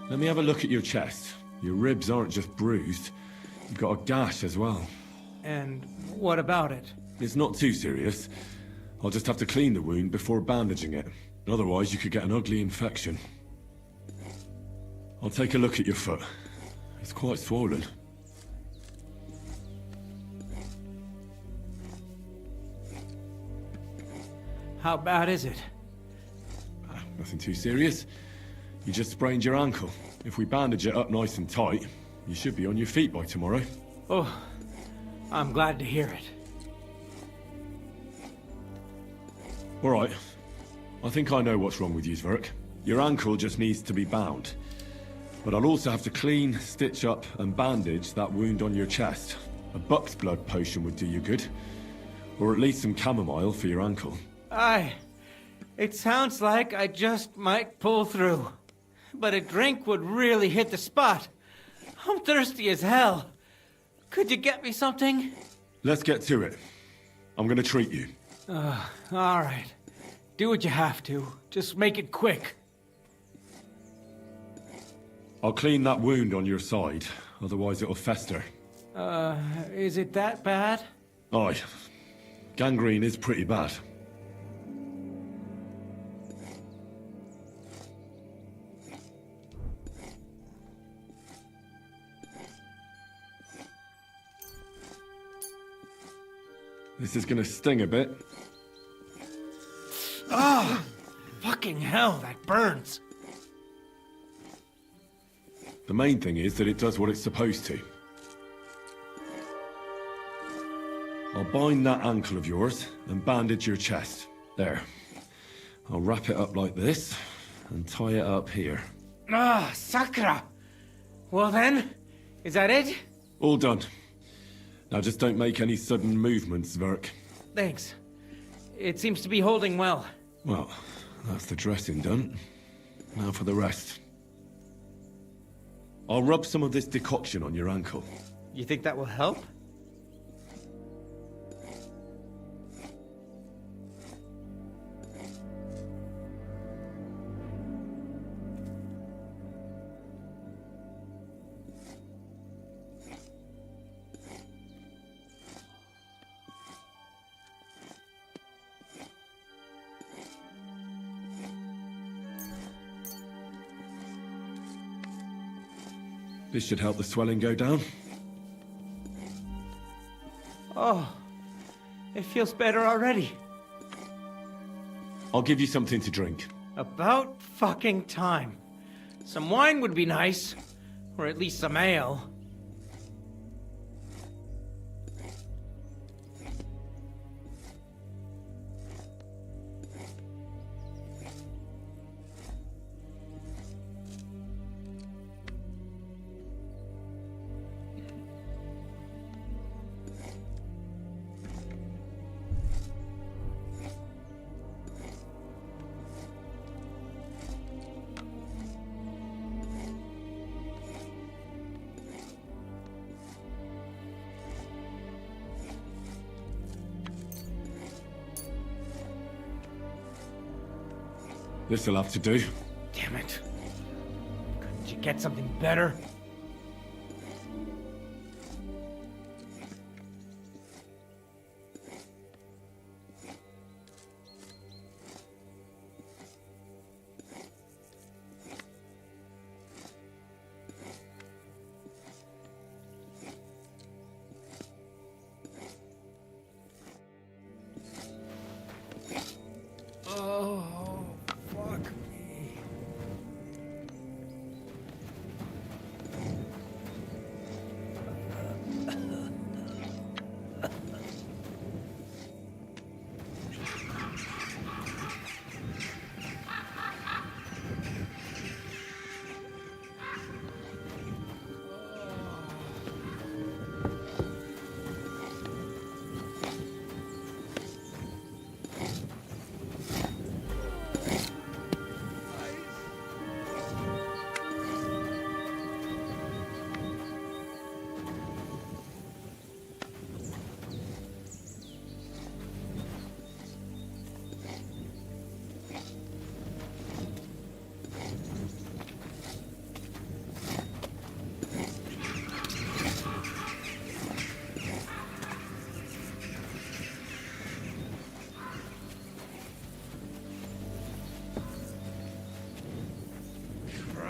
Speaker 12: Let me have a look at your chest. Your ribs aren't just bruised. You've got a gash as well.
Speaker 13: And what about it?
Speaker 12: It's not too serious. I'll just have to clean the wound before bandaging it. Otherwise, you could get an ugly infection. I'll take a look at your foot. It's quite swollen.
Speaker 13: How bad is it?
Speaker 12: Nothing too serious. You just sprained your ankle. If we bandage it up nice and tight, you should be on your feet by tomorrow.
Speaker 13: Oh, I'm glad to hear it.
Speaker 12: All right. I think I know what's wrong with you, Zverk. Your ankle just needs to be bound. But I'll also have to clean, stitch up, and bandage that wound on your chest. A buck's blood potion would do you good. Or at least some chamomile for your ankle.
Speaker 13: It sounds like I just might pull through. But a drink would really hit the spot. I'm thirsty as hell. Could you get me something?
Speaker 12: Let's get to it. I'm gonna treat you.
Speaker 13: All right. Do what you have to. Just make it quick.
Speaker 12: I'll clean that wound on your side, otherwise it'll fester.
Speaker 13: Is it that bad?
Speaker 12: Aye. Gangrene is pretty bad. This is gonna sting a bit.
Speaker 13: Ah! Fucking hell, that burns.
Speaker 12: The main thing is that it does what it's supposed to. I'll bind that ankle of yours and bandage your chest. There. I'll wrap it up like this and tie it up here.
Speaker 13: Ah, Sakra! Well then, is that it?
Speaker 12: All done. Now just don't make any sudden movements, Verk.
Speaker 13: Thanks. It seems to be holding well.
Speaker 12: Well, that's the dressing done. Now for the rest. I'll rub some of this decoction on your ankle.
Speaker 13: You think that will help?
Speaker 12: This should help the swelling go down.
Speaker 13: Oh, it feels better already.
Speaker 12: I'll give you something to drink.
Speaker 13: About fucking time. Some wine would be nice. Or at least some ale.
Speaker 12: This'll have to do.
Speaker 13: Damn it. Couldn't you get something better?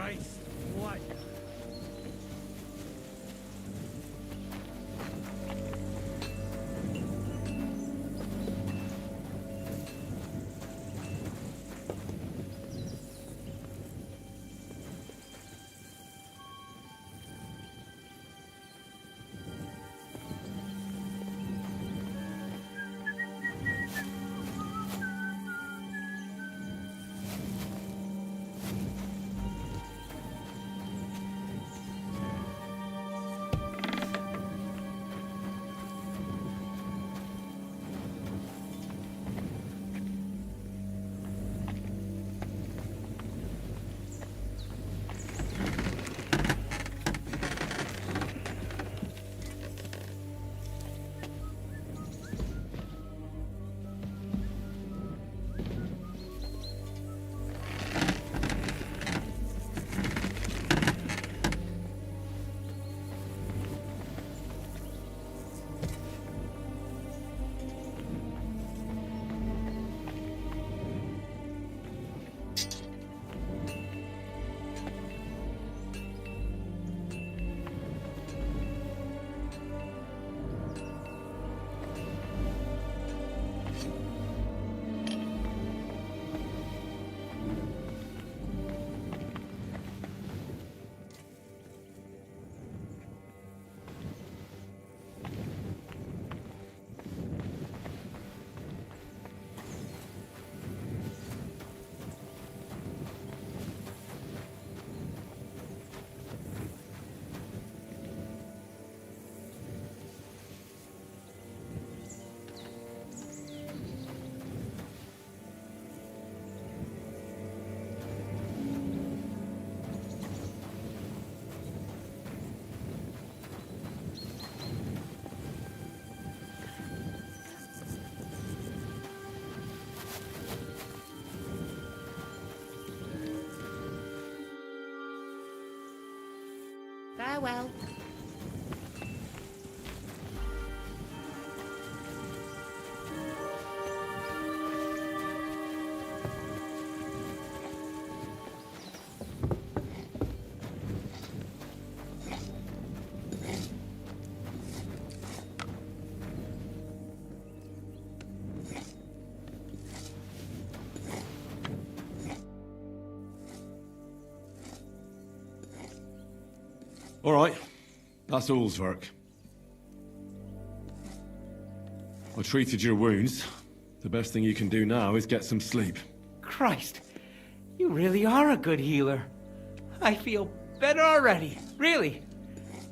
Speaker 10: Christ, what?
Speaker 2: Farewell.
Speaker 12: All right, that's all, Zwerk. I treated your wounds. The best thing you can do now is get some sleep.
Speaker 13: Christ, you really are a good healer. I feel better already, really.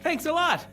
Speaker 13: Thanks a lot.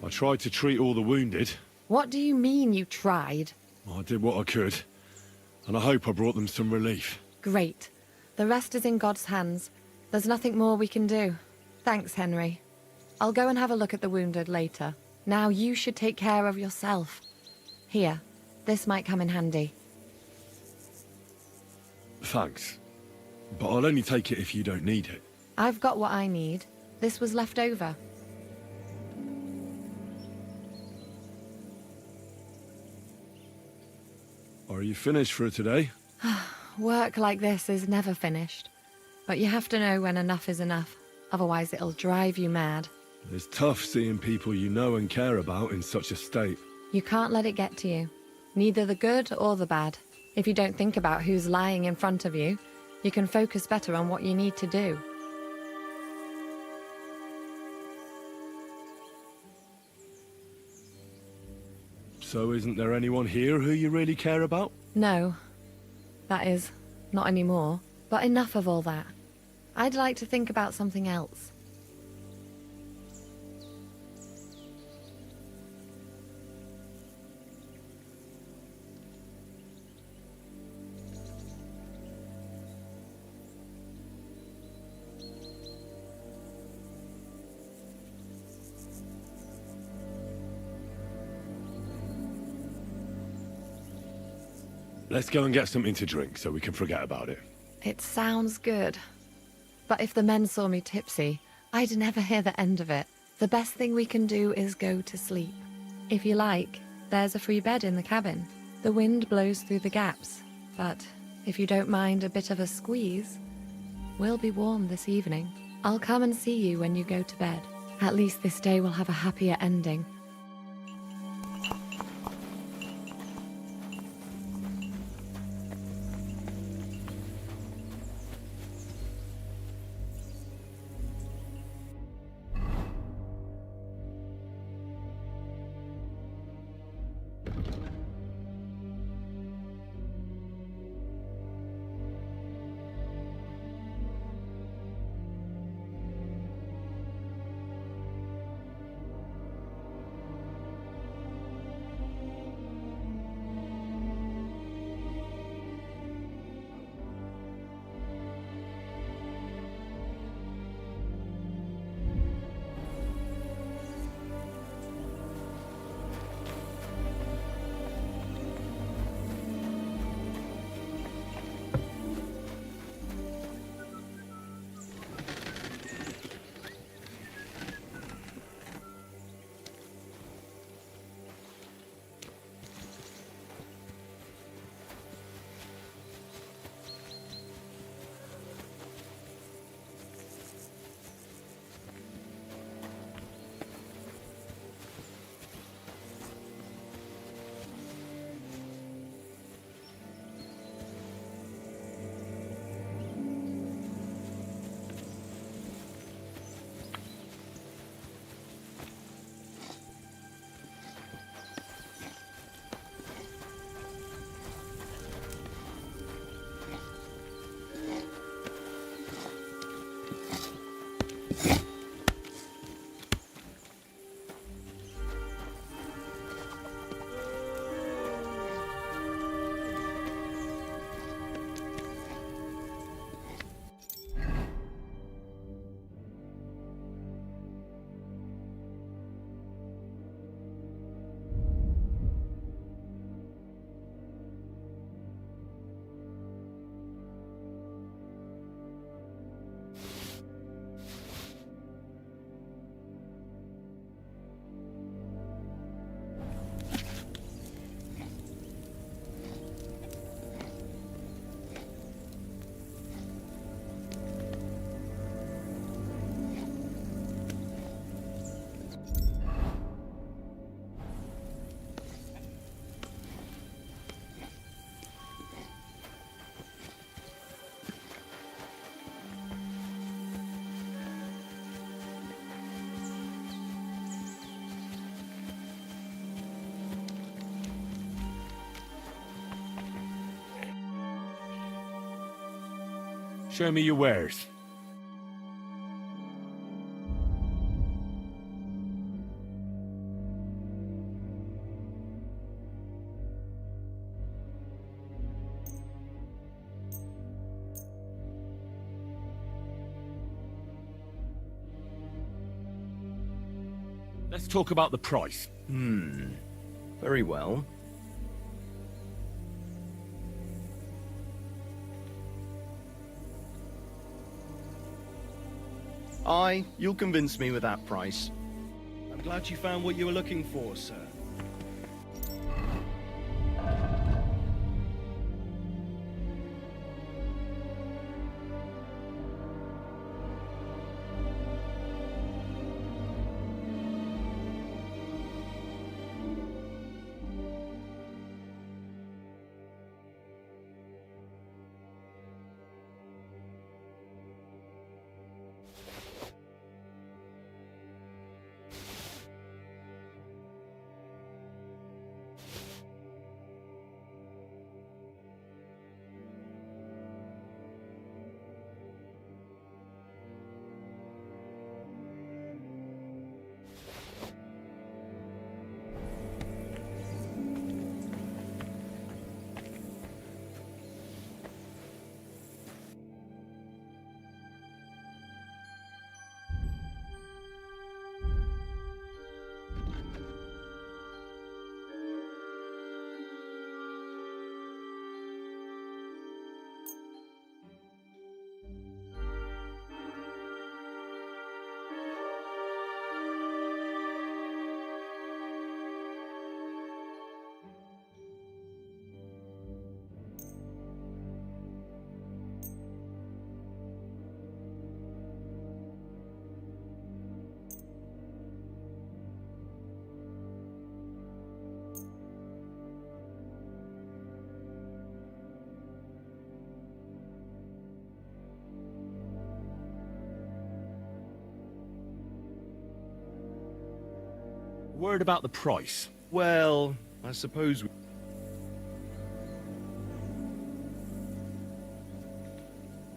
Speaker 12: I tried to treat all the wounded.
Speaker 2: What do you mean you tried?
Speaker 12: I did what I could, and I hope I brought them some relief.
Speaker 2: Great. The rest is in God's hands. There's nothing more we can do. Thanks, Henry. I'll go and have a look at the wounded later. Now you should take care of yourself. Here, this might come in handy.
Speaker 12: Thanks. But I'll only take it if you don't need it.
Speaker 2: I've got what I need. This was left over.
Speaker 12: Are you finished for today?
Speaker 2: Work like this is never finished. But you have to know when enough is enough. Otherwise it'll drive you mad.
Speaker 12: It's tough seeing people you know and care about in such a state.
Speaker 2: You can't let it get to you. Neither the good or the bad. If you don't think about who's lying in front of you, you can focus better on what you need to do.
Speaker 12: So isn't there anyone here who you really care about?
Speaker 2: No. That is, not anymore. But enough of all that. I'd like to think about something else.
Speaker 12: Let's go and get something to drink so we can forget about it.
Speaker 2: It sounds good. But if the men saw me tipsy, I'd never hear the end of it. The best thing we can do is go to sleep. If you like, there's a free bed in the cabin. The wind blows through the gaps, but if you don't mind a bit of a squeeze, we'll be warm this evening. I'll come and see you when you go to bed. At least this day will have a happier ending.
Speaker 12: Show me your wares. Let's talk about the price.
Speaker 6: Very well. Aye, you'll convince me with that price.
Speaker 11: I'm glad you found what you were looking for, sir.
Speaker 5: worried about the price?
Speaker 11: Well, I suppose we...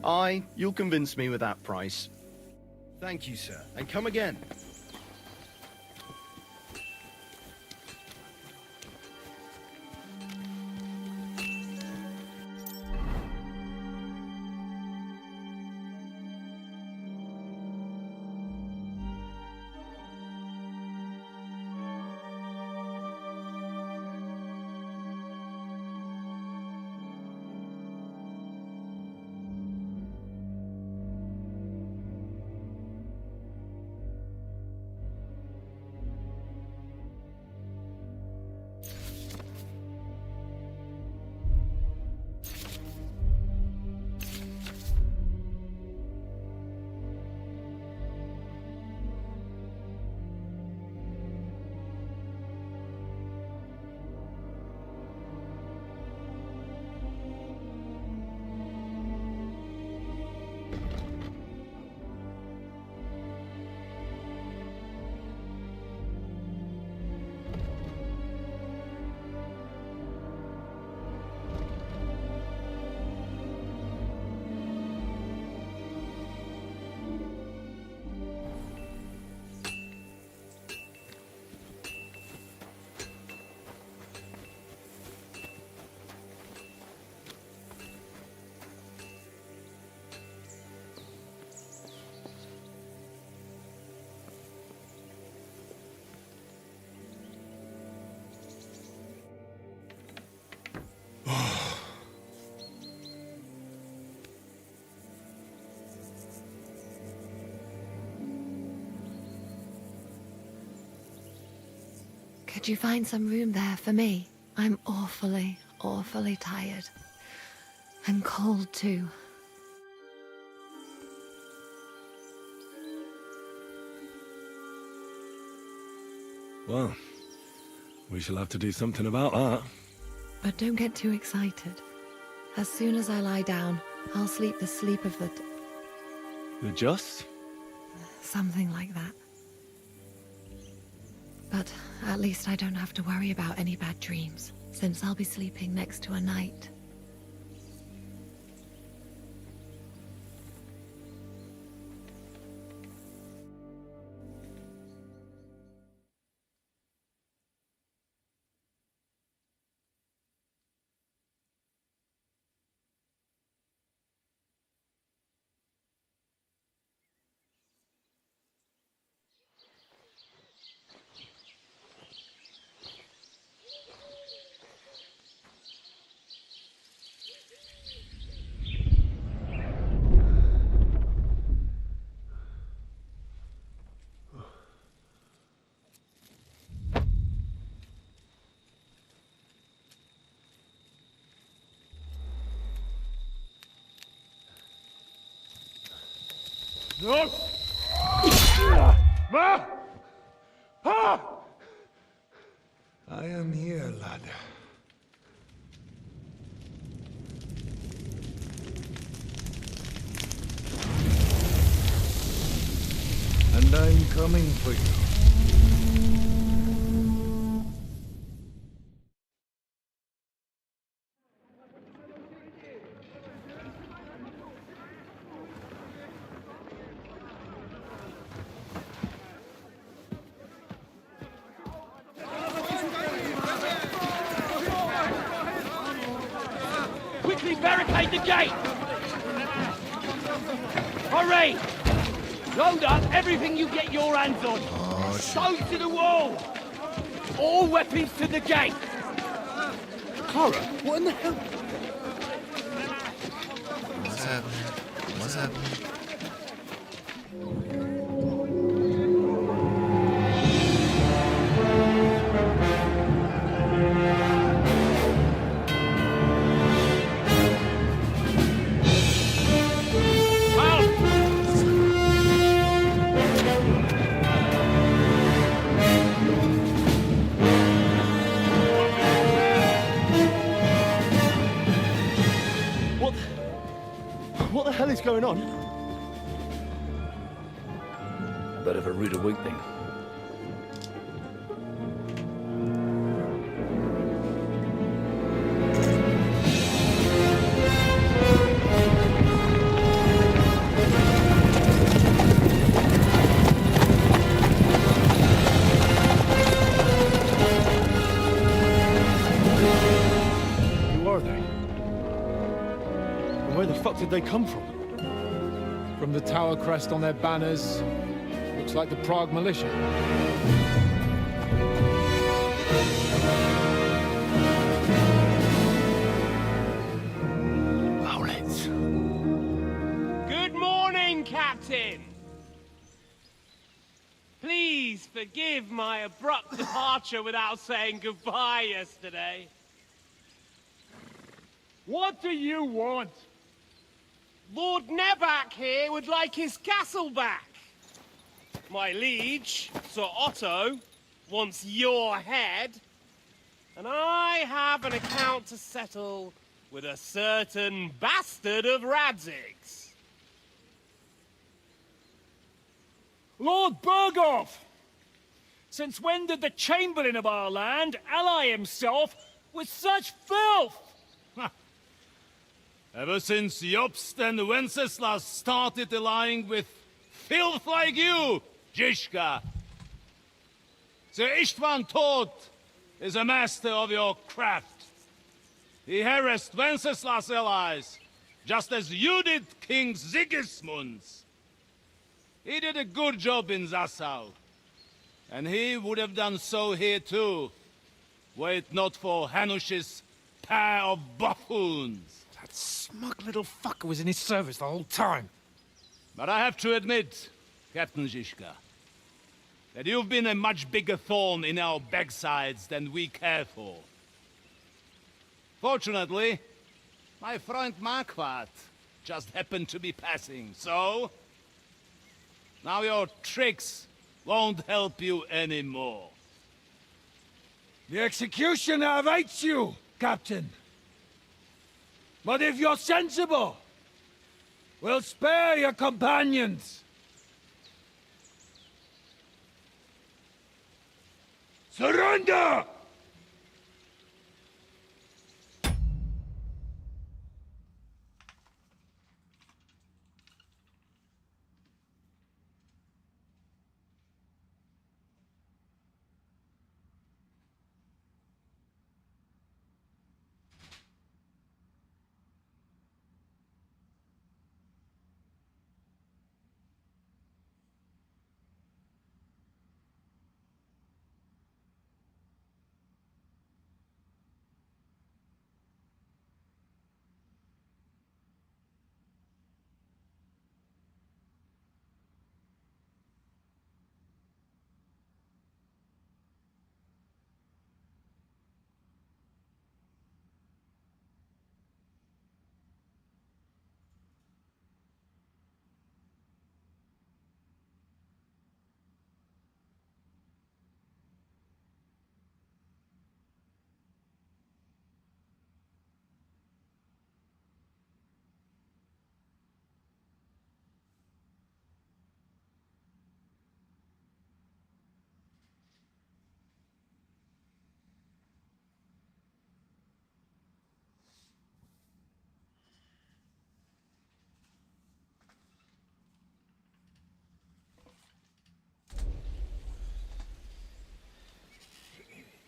Speaker 11: Aye, you'll convince me with that price. Thank you, sir, and come again.
Speaker 2: Could you find some room there for me? I'm awfully, awfully tired. And cold too.
Speaker 12: Well, we shall have to do something about that.
Speaker 2: But don't get too excited. As soon as I lie down, I'll sleep the sleep of
Speaker 12: The just?
Speaker 2: something like that. But at least I don't have to worry about any bad dreams, since I'll be sleeping next to a knight.
Speaker 12: No! Ma! Ah!
Speaker 4: I am here, lad. And I'm coming for you.
Speaker 13: Quickly barricade the gate! Hurry! Load up everything you get your hands on. Go to the wall! All weapons to the gate!
Speaker 12: Clara, what in the hell?
Speaker 9: What's happening? What's happening?
Speaker 12: What the hell is going on?
Speaker 14: A bit of a rude awakening. Where the fuck did they come from? From the tower crest on their banners. Looks like the Prague militia.
Speaker 15: Good morning, Captain! Please forgive my abrupt departure without saying goodbye yesterday.
Speaker 14: What do you want?
Speaker 15: Lord Nebak here would like his castle back. My liege, Sir Otto, wants your head. And I have an account to settle with a certain bastard of Radzig's.
Speaker 14: Lord Berghoff! Since when did the Chamberlain of our land ally himself with such filth?
Speaker 16: Ever since Jobst and Wenceslas started allying with filth like you, Zizka. Sir Istvan Tod is a master of your craft. He harassed Wenceslas' allies, just as you did King Sigismund's. He did a good job in Zassau, and he would have done so here too, were it not for Hanush's pair of buffoons.
Speaker 14: That smug little fucker was in his service the whole time.
Speaker 16: But I have to admit, Captain Zizka, that you've been a much bigger thorn in our backsides than we care for. Fortunately, my friend Marquardt just happened to be passing, so... now your tricks won't help you anymore.
Speaker 14: The executioner awaits you, Captain. But if you're sensible, we'll spare your companions. Surrender!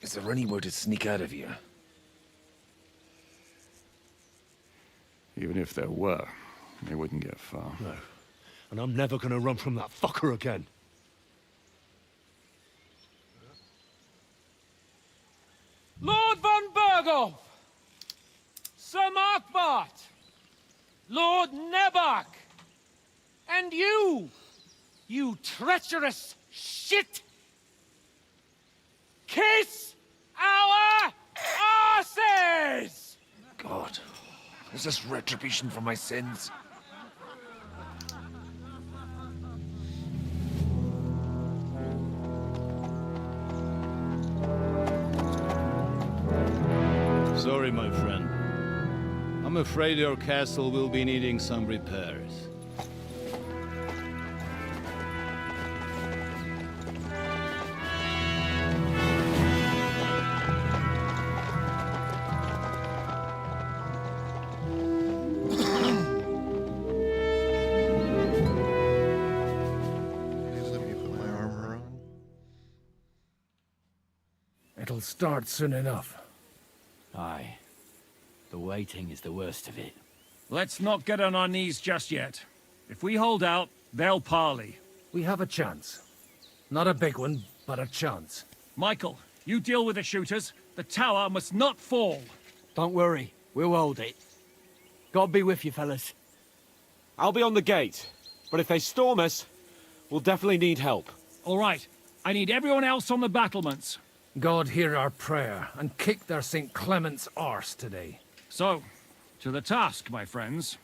Speaker 17: Is there anywhere to sneak out of here?
Speaker 12: Even if there were, they wouldn't get far.
Speaker 14: No. And I'm never gonna run from that fucker again.
Speaker 15: Lord von Berghoff! Sir Marquardt! Lord Nebak! And you treacherous shit! Kiss our asses!
Speaker 17: God, is this retribution for my sins?
Speaker 16: Sorry, my friend. I'm afraid your castle will be needing some repairs.
Speaker 14: It'll start soon enough.
Speaker 13: Aye. The waiting is the worst of it.
Speaker 14: Let's not get on our knees just yet. If we hold out, they'll parley.
Speaker 7: We have a chance. Not a big one, but a chance.
Speaker 14: Michael, you deal with the shooters. The tower must not fall.
Speaker 13: Don't worry, we'll hold it. God be with you, fellas.
Speaker 18: I'll be on the gate, but if they storm us, we'll definitely need help.
Speaker 14: All right, I need everyone else on the battlements.
Speaker 7: God hear our prayer, and kick their St. Clement's arse today.
Speaker 14: So, to the task, my friends.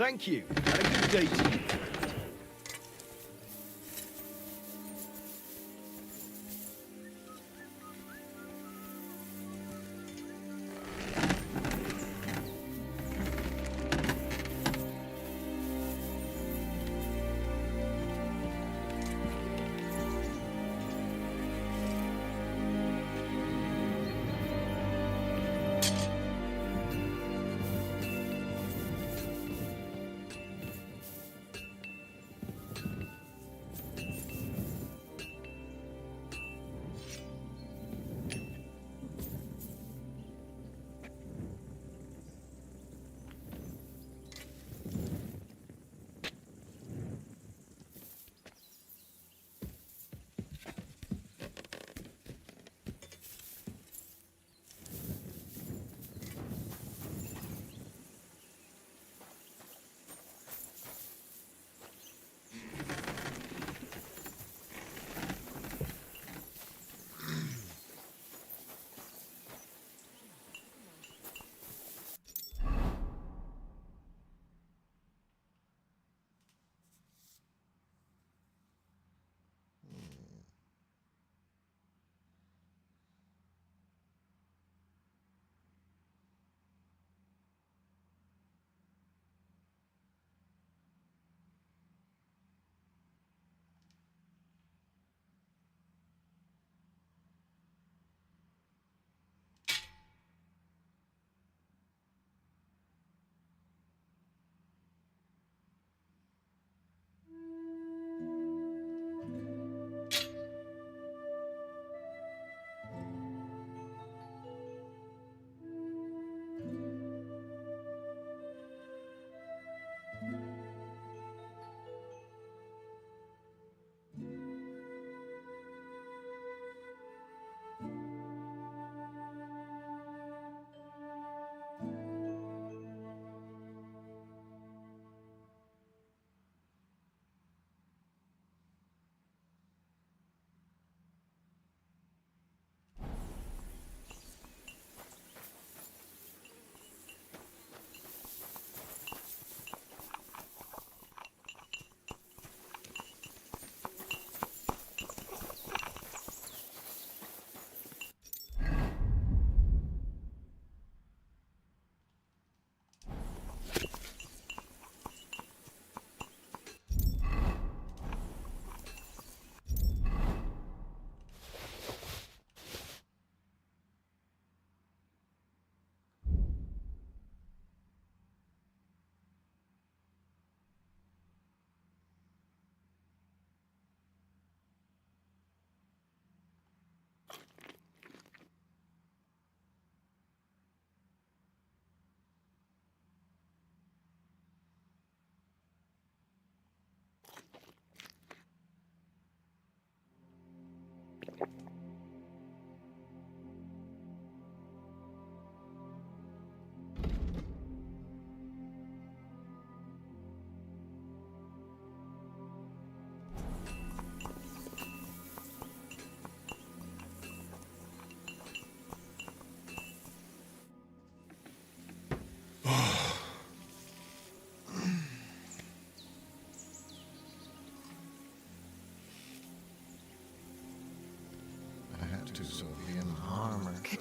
Speaker 11: Thank you, and a good day to you.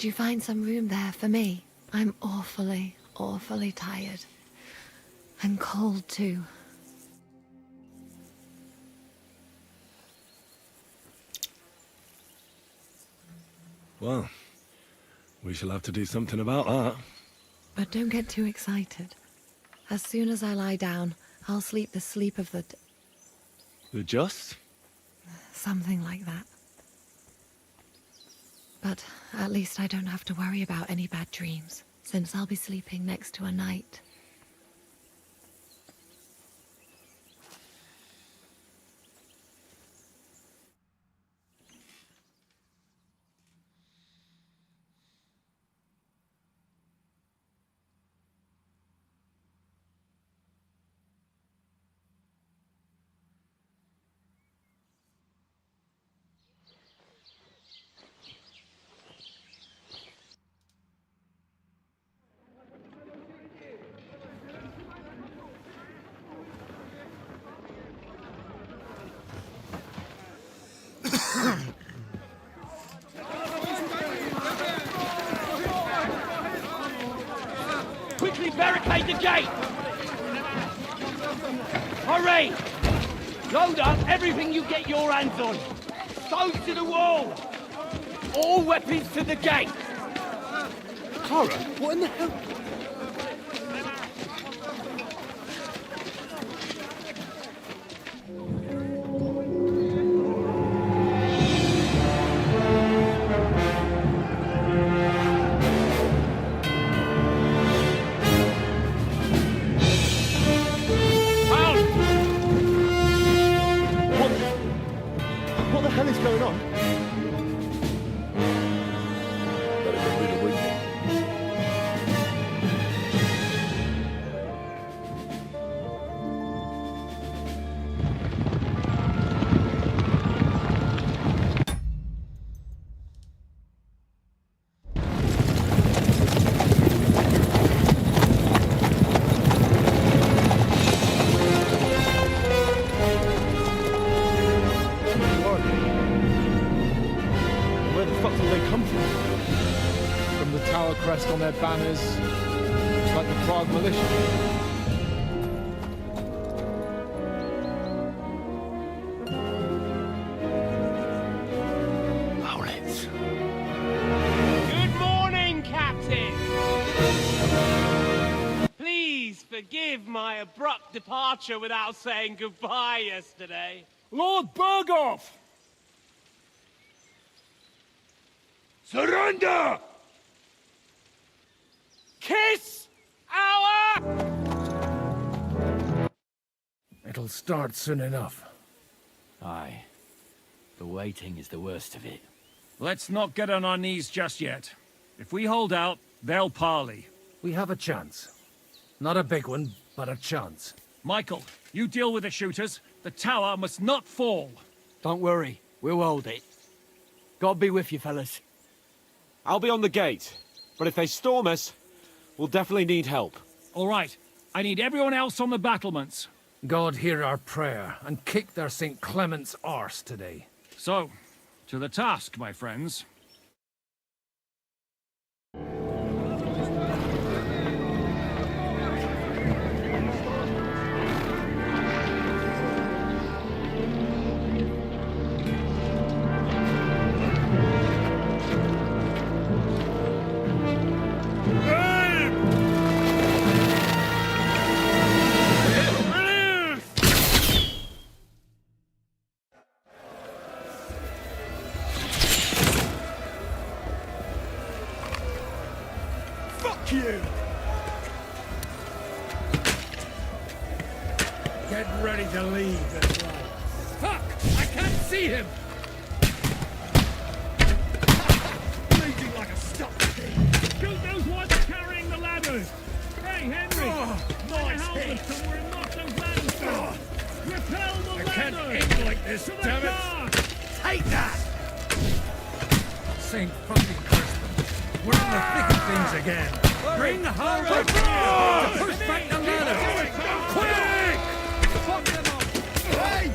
Speaker 2: Could you find some room there for me? I'm awfully, awfully tired. And cold too.
Speaker 12: Well, we shall have to do something about that.
Speaker 2: But don't get too excited. As soon as I lie down, I'll sleep the sleep of the...
Speaker 12: The just?
Speaker 2: something like that. But at least I don't have to worry about any bad dreams, since I'll be sleeping next to a knight.
Speaker 14: barricade the gate! Hurry! Load up everything you get your hands on. Stones to the wall! All weapons to the gate!
Speaker 6: Tara, what in the hell? What the hell is going on?
Speaker 17: Better get rid of Whitney.
Speaker 6: Where the fuck did they come from? From the tower crest on their banners. Looks like the Prague militia.
Speaker 17: Maulets.
Speaker 15: Good morning, Captain! Please forgive my abrupt departure without saying goodbye yesterday.
Speaker 14: Lord Berghoff!
Speaker 16: Surrender!
Speaker 15: Kiss our...
Speaker 14: It'll start soon enough.
Speaker 7: Aye. The waiting is the worst of it.
Speaker 14: Let's not get on our knees just yet. If we hold out, they'll parley. We have a chance. Not a big one, but a chance. Michael, you deal with the shooters. The tower must not fall.
Speaker 7: Don't worry, we'll hold it. God be with you, fellas.
Speaker 18: I'll be on the gate, but if they storm us, we'll definitely need help.
Speaker 14: All right, I need everyone else on the battlements.
Speaker 19: God hear our prayer and kick their St. Clement's arse today.
Speaker 14: So, to the task, my friends.
Speaker 6: You!
Speaker 19: Get ready to leave this way. Fuck! I can't see him! Bleeding like a stuck pig.
Speaker 14: Shoot those ones carrying the ladders! Hey, Henry!
Speaker 19: Nice hit!
Speaker 14: Somewhere and knock those ladders down! Repel the
Speaker 19: I can't
Speaker 14: ladders!
Speaker 19: aim like this,
Speaker 14: To the
Speaker 19: damn it!
Speaker 14: car!
Speaker 19: Take that! Saint fucking curse them. We're in the thick of things again. Bring home the to push back the ladder! Quick!
Speaker 6: Fuck them up! Hey!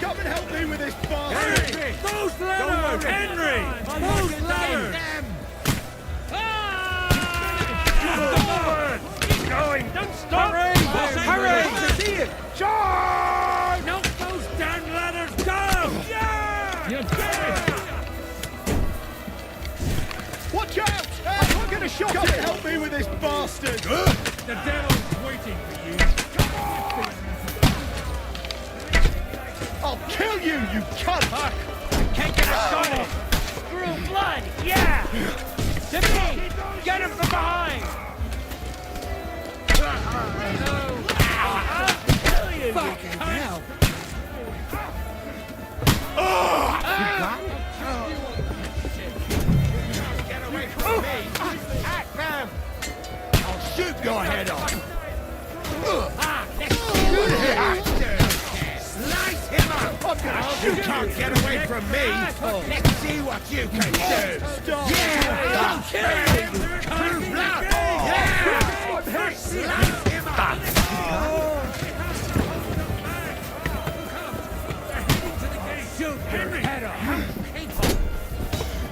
Speaker 6: Come and help me with this bastard!
Speaker 19: Henry! Those ladders! Henry! Those ladders!
Speaker 14: Keep going! Don't stop!
Speaker 19: Hurry! See it! Charge! Knock those damn ladders down! Yeah!
Speaker 14: You did it!
Speaker 6: Watch out! I'm gonna shot Come and help me with this bastard!
Speaker 19: The devil's waiting for you.
Speaker 6: I'll kill you, you cunt!
Speaker 14: Can't get a shot in! Through blood! Yeah! To me! Get him from behind! I'll kill you!
Speaker 6: Fucking hell!
Speaker 14: You
Speaker 6: got it? Get away from me! Act them! I'll shoot your head off! Slice him up! I'm gonna shoot! You can't get away from me! Let's see what you can do! Stop! Yeah! I'll kill you! True blood! Yeah! Slice him up! Shoot your head off!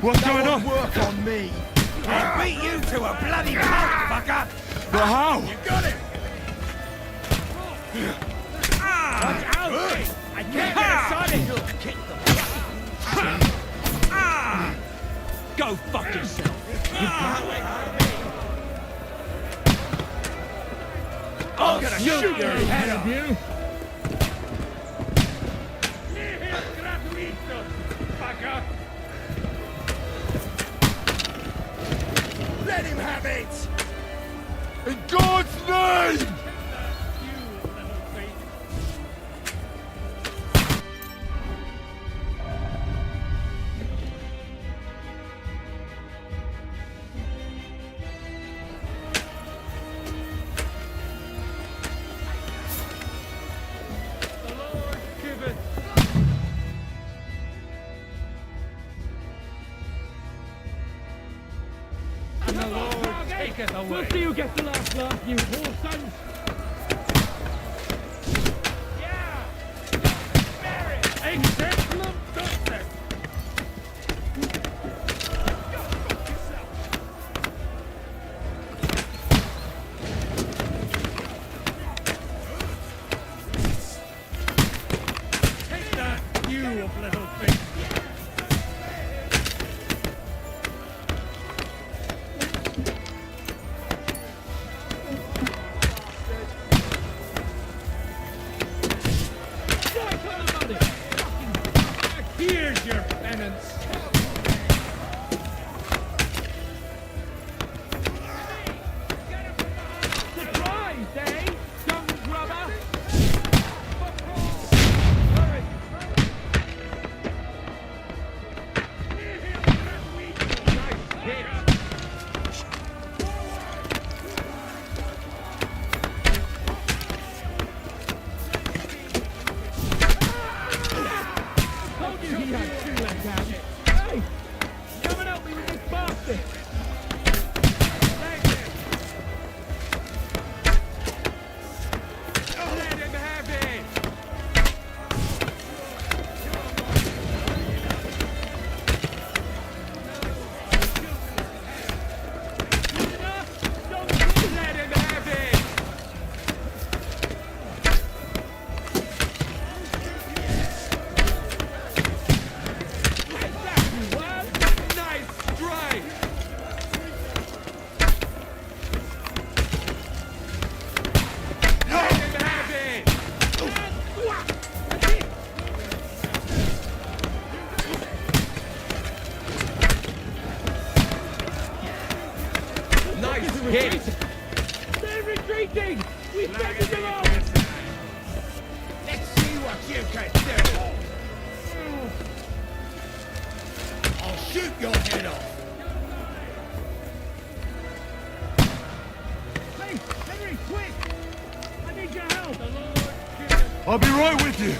Speaker 6: What's going on? Work on me! I'll beat you to a bloody pulp, fucker!
Speaker 12: But how?
Speaker 19: You got it! Watch out! I can't get a Sonic!
Speaker 14: Go fuck yourself!
Speaker 19: I'm gonna shoot your head off!
Speaker 14: You.
Speaker 19: Let him have it!
Speaker 12: In God's name!
Speaker 14: And the Lord taketh away. After you get the last laugh, you poor sons. Yeah! Exemplum doctor! Take that, you little thing! Here's your penance. Surprise, eh, young grubber? Hurry. Nice hit. Told you he had two legs out. Hey! Come and help me with this bastard! Thank you! Let him have it! Don't let him have it! Nice strike! Let him have it! Nice hit! They're retreating! We've taken them off!
Speaker 6: Let's see what you can do. I'll shoot your head off.
Speaker 14: Hey, Henry, quick! I need your help! The Lord
Speaker 12: I'll be right with you.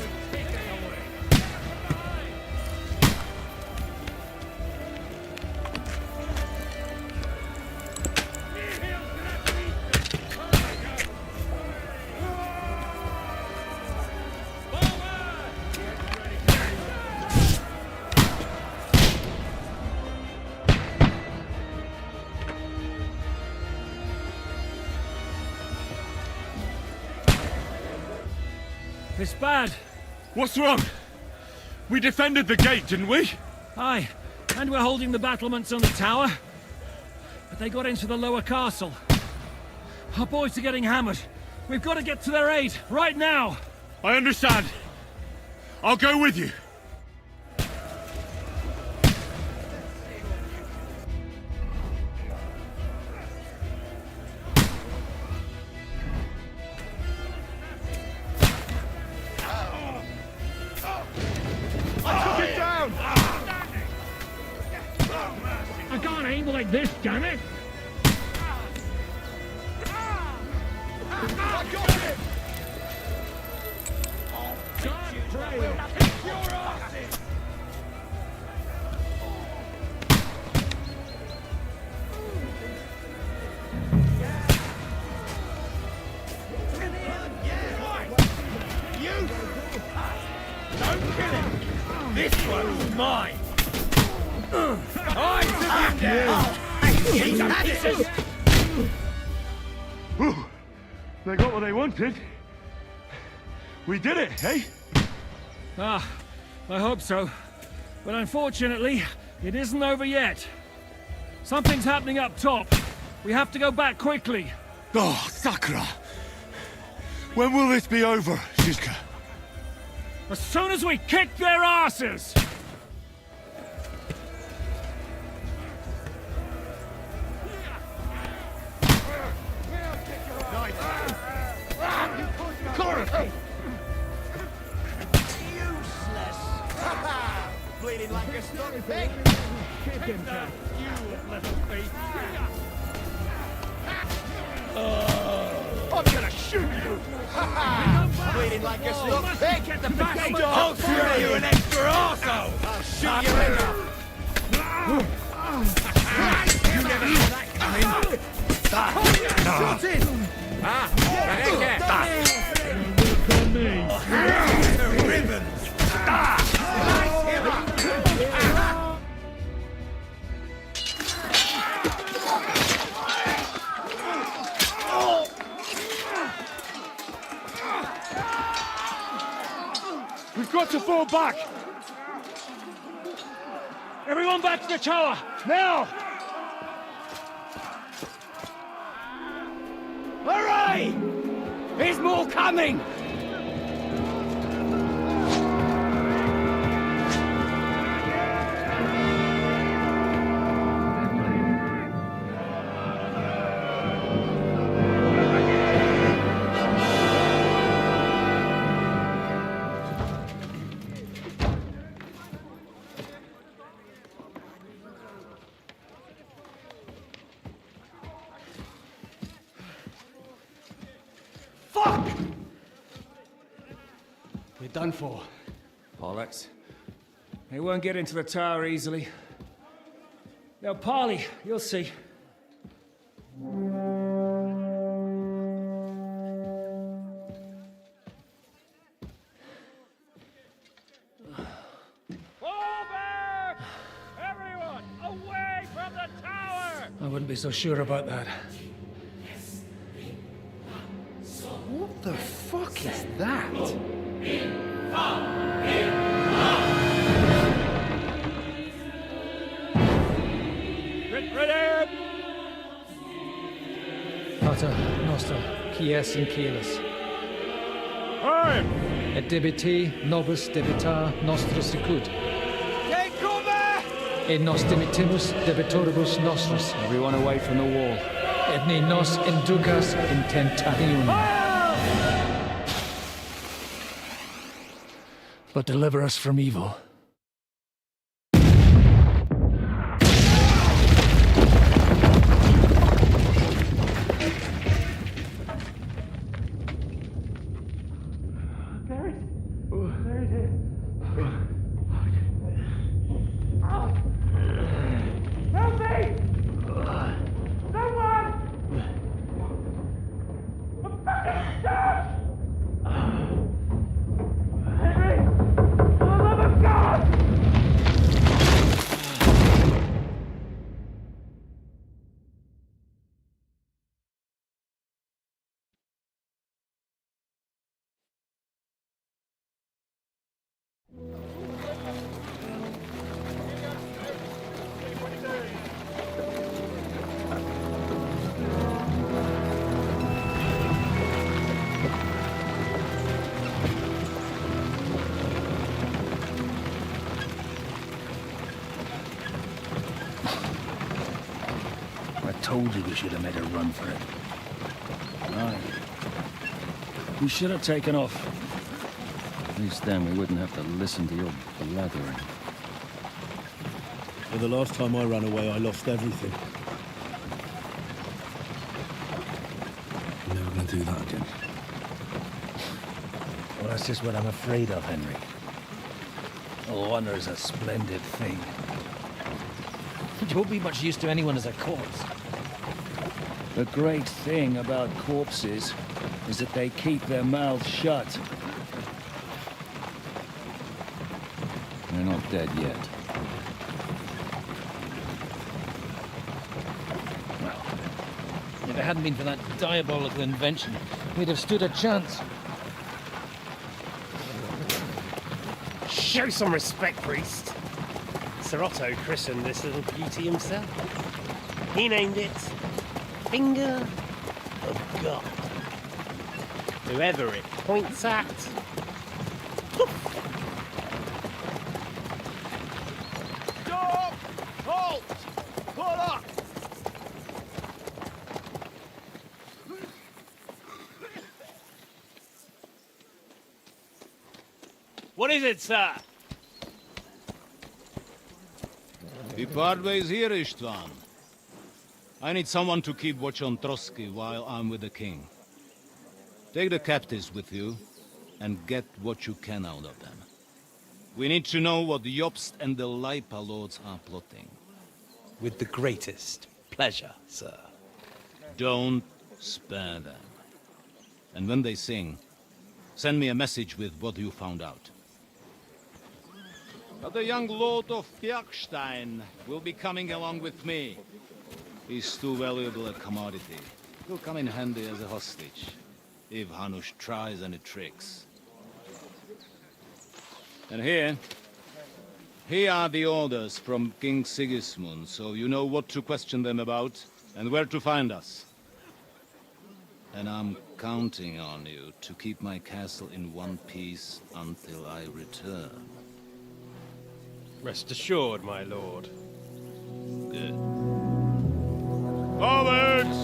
Speaker 14: It's bad.
Speaker 12: What's wrong? We defended the gate, didn't we?
Speaker 14: Aye, and we're holding the battlements on the tower. But they got into the lower castle. Our boys are getting hammered. We've got to get to their aid, right now!
Speaker 12: I understand. I'll go with you.
Speaker 14: I can't aim like this, damn it!
Speaker 6: I got it!
Speaker 14: God, pray!
Speaker 6: Kick your asses! You! Don't kill him! This one's mine! I took him down! He's had it!
Speaker 16: Whew. They got what they wanted. We did it, eh?
Speaker 14: Ah, I hope so. But unfortunately, it isn't over yet. Something's happening up top. We have to go back quickly.
Speaker 16: Oh, Sakura! When will this be over, Shishka?
Speaker 14: As soon as we kick their asses!
Speaker 6: Useless! Bleeding like a stuck pig!
Speaker 14: Kick him, Cat. You little thief.
Speaker 6: I'm gonna shoot you! Bleeding like a stuck pig!
Speaker 14: Get the back of
Speaker 6: I'll shoot you an extra arsehole! I'll shoot you in the... You never saw that coming! Shot in! The ribbons!
Speaker 14: We've got to fall back! Everyone back to the tower! Now!
Speaker 6: Hooray! There's more coming! Fuck!
Speaker 14: We're done for. Bollocks. They won't get into the tower easily. Now, Parley, you'll see.
Speaker 15: Fall back! Everyone, away from the tower!
Speaker 14: I wouldn't be so sure about that.
Speaker 6: What the fuck is that?
Speaker 15: Get ready!
Speaker 20: Pater Noster, quies in Kielis.
Speaker 15: Time!
Speaker 20: Et debiti nobis debitar nostris sicut.
Speaker 6: Take cover!
Speaker 20: Et nos dimittimus debitoribus nostris.
Speaker 14: Everyone away from the wall.
Speaker 20: Et ni nos inducas in tentationem. But deliver us from evil.
Speaker 15: Help me! Someone! I'm fucking stuck! Henry! For the love of God!
Speaker 14: I told you we should have made a run for it. Aye. We should have taken off. At least then we wouldn't have to listen to your blathering.
Speaker 21: Well, the last time I ran away, I lost everything. I'm never gonna do that again.
Speaker 14: Well, that's just what I'm afraid of, Henry. Honor is a splendid thing.
Speaker 20: You won't be much use to anyone as a corpse.
Speaker 14: The great thing about corpses is that they keep their mouths shut. They're not dead yet.
Speaker 20: If a it hadn't been for that diabolical invention, we'd have stood a chance.
Speaker 15: Show some respect, priest. Sir Otto christened this little beauty himself. He named it Finger of God. Whoever it points at.
Speaker 16: Stop! Halt! Pull up!
Speaker 15: What is it, sir?
Speaker 16: We part ways here, Istvan. I need someone to keep watch on Trotsky while I'm with the king. Take the captives with you, and get what you can out of them. We need to know what the Jobst and the Leipa lords are plotting.
Speaker 13: With the greatest pleasure, sir.
Speaker 16: Don't spare them. And when they sing, send me a message with what you found out. But the young lord of Bjergstein will be coming along with me. He's too valuable a commodity. He'll come in handy as a hostage, if Hanush tries any tricks. And here are the orders from King Sigismund, so you know what to question them about, and where to find us. And I'm counting on you to keep my castle in one piece until I return.
Speaker 15: Rest assured, my lord.
Speaker 16: Good. Forwards!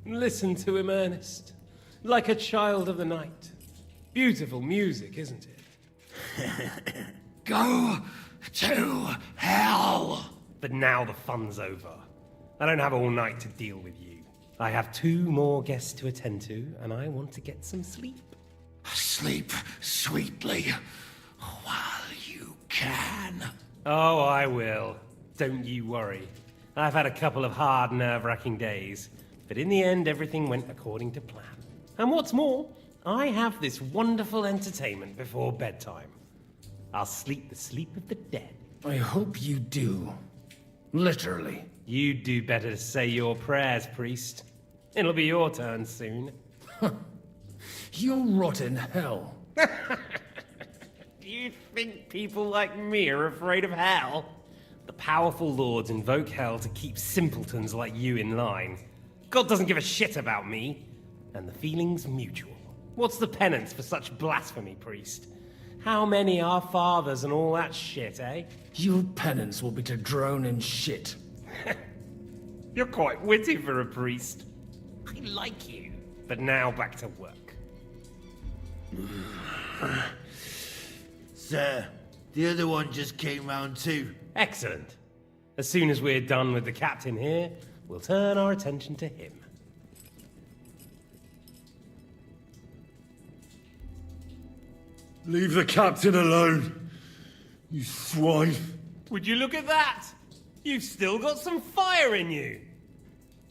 Speaker 15: Listen to him, Ernest. Like a child of the night. Beautiful music, isn't it?
Speaker 6: Go to hell!
Speaker 15: But now the fun's over. I don't have all night to deal with you. I have 2 more guests to attend to, and I want to get some sleep.
Speaker 6: Sleep sweetly while you can.
Speaker 15: Oh, I will. Don't you worry. I've had a couple of hard, nerve-wracking days, but in the end, everything went according to plan. And what's more, I have this wonderful entertainment before bedtime. I'll sleep the sleep of the dead.
Speaker 17: I hope you do. Literally.
Speaker 15: You'd do better to say your prayers, priest. It'll be your turn soon.
Speaker 17: You'll rot in hell.
Speaker 15: Do you think people like me are afraid of hell? The powerful lords invoke hell to keep simpletons like you in line. God doesn't give a shit about me, and the feeling's mutual. What's the penance for such blasphemy, priest? How many are fathers and all that shit, eh?
Speaker 17: Your penance will be to drown in shit.
Speaker 15: You're quite witty for a priest. I like you. But now back to work.
Speaker 6: Sir, the other one just came round too.
Speaker 15: Excellent. As soon as we're done with the captain here, we'll turn our attention to him.
Speaker 12: Leave the captain alone, you swine.
Speaker 15: Would you look at that? You've still got some fire in you.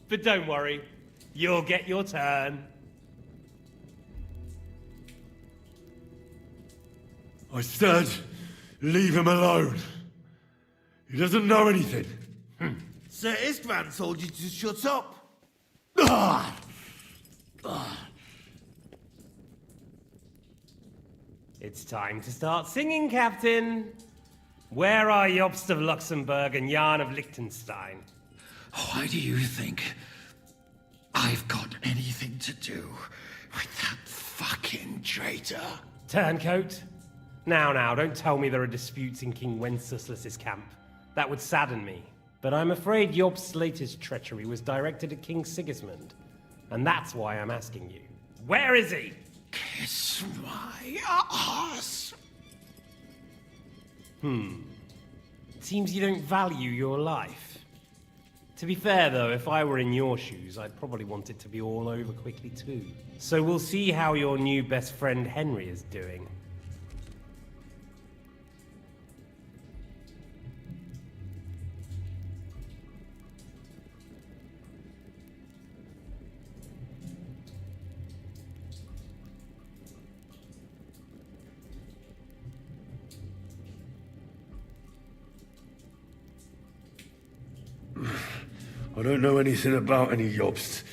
Speaker 15: But don't worry, you'll get your turn.
Speaker 12: I said, leave him alone. He doesn't know anything.
Speaker 6: Sir Istvan told you to shut up.
Speaker 15: It's time to start singing, Captain. Where are Jobst of Luxembourg and Jan of Liechtenstein?
Speaker 6: Why do you think I've got anything to do with that fucking traitor?
Speaker 15: Turncoat. Now, don't tell me there are disputes in King Wenceslas's camp. That would sadden me. But I'm afraid Jobst's latest treachery was directed at King Sigismund. And that's why I'm asking you. Where is he?
Speaker 6: Kiss my ass.
Speaker 15: Seems you don't value your life. To be fair, though, if I were in your shoes, I'd probably want it to be all over quickly, too. So we'll see how your new best friend Henry is doing.
Speaker 12: I don't know anything about any Jobst.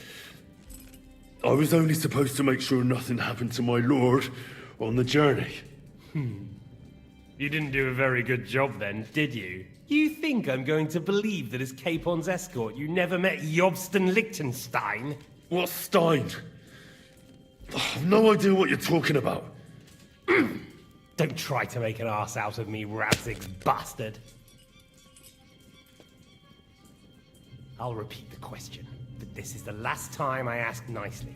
Speaker 12: I was only supposed to make sure nothing happened to my lord on the journey.
Speaker 15: You didn't do a very good job then, did you? You think I'm going to believe that as Capon's escort you never met Jobst Liechtenstein?
Speaker 12: What Stein? I've no idea what you're talking about.
Speaker 15: Don't try to make an ass out of me, Radzig's bastard. I'll repeat the question, but this is the last time I ask nicely.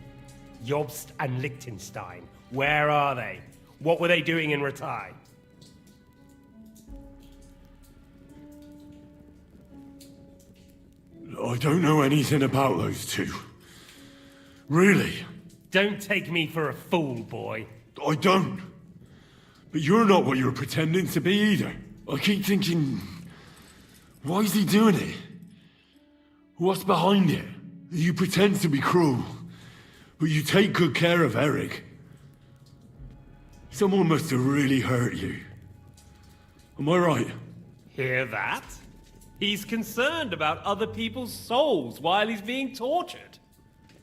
Speaker 15: Jobst and Liechtenstein, where are they? What were they doing in Ratai?
Speaker 12: I don't know anything about those two. Really?
Speaker 15: Don't take me for a fool, boy.
Speaker 12: I don't. But you're not what you're pretending to be either. I keep thinking, why is he doing it? What's behind it? You pretend to be cruel, but you take good care of Eric. Someone must have really hurt you. Am I right?
Speaker 15: Hear that? He's concerned about other people's souls while he's being tortured.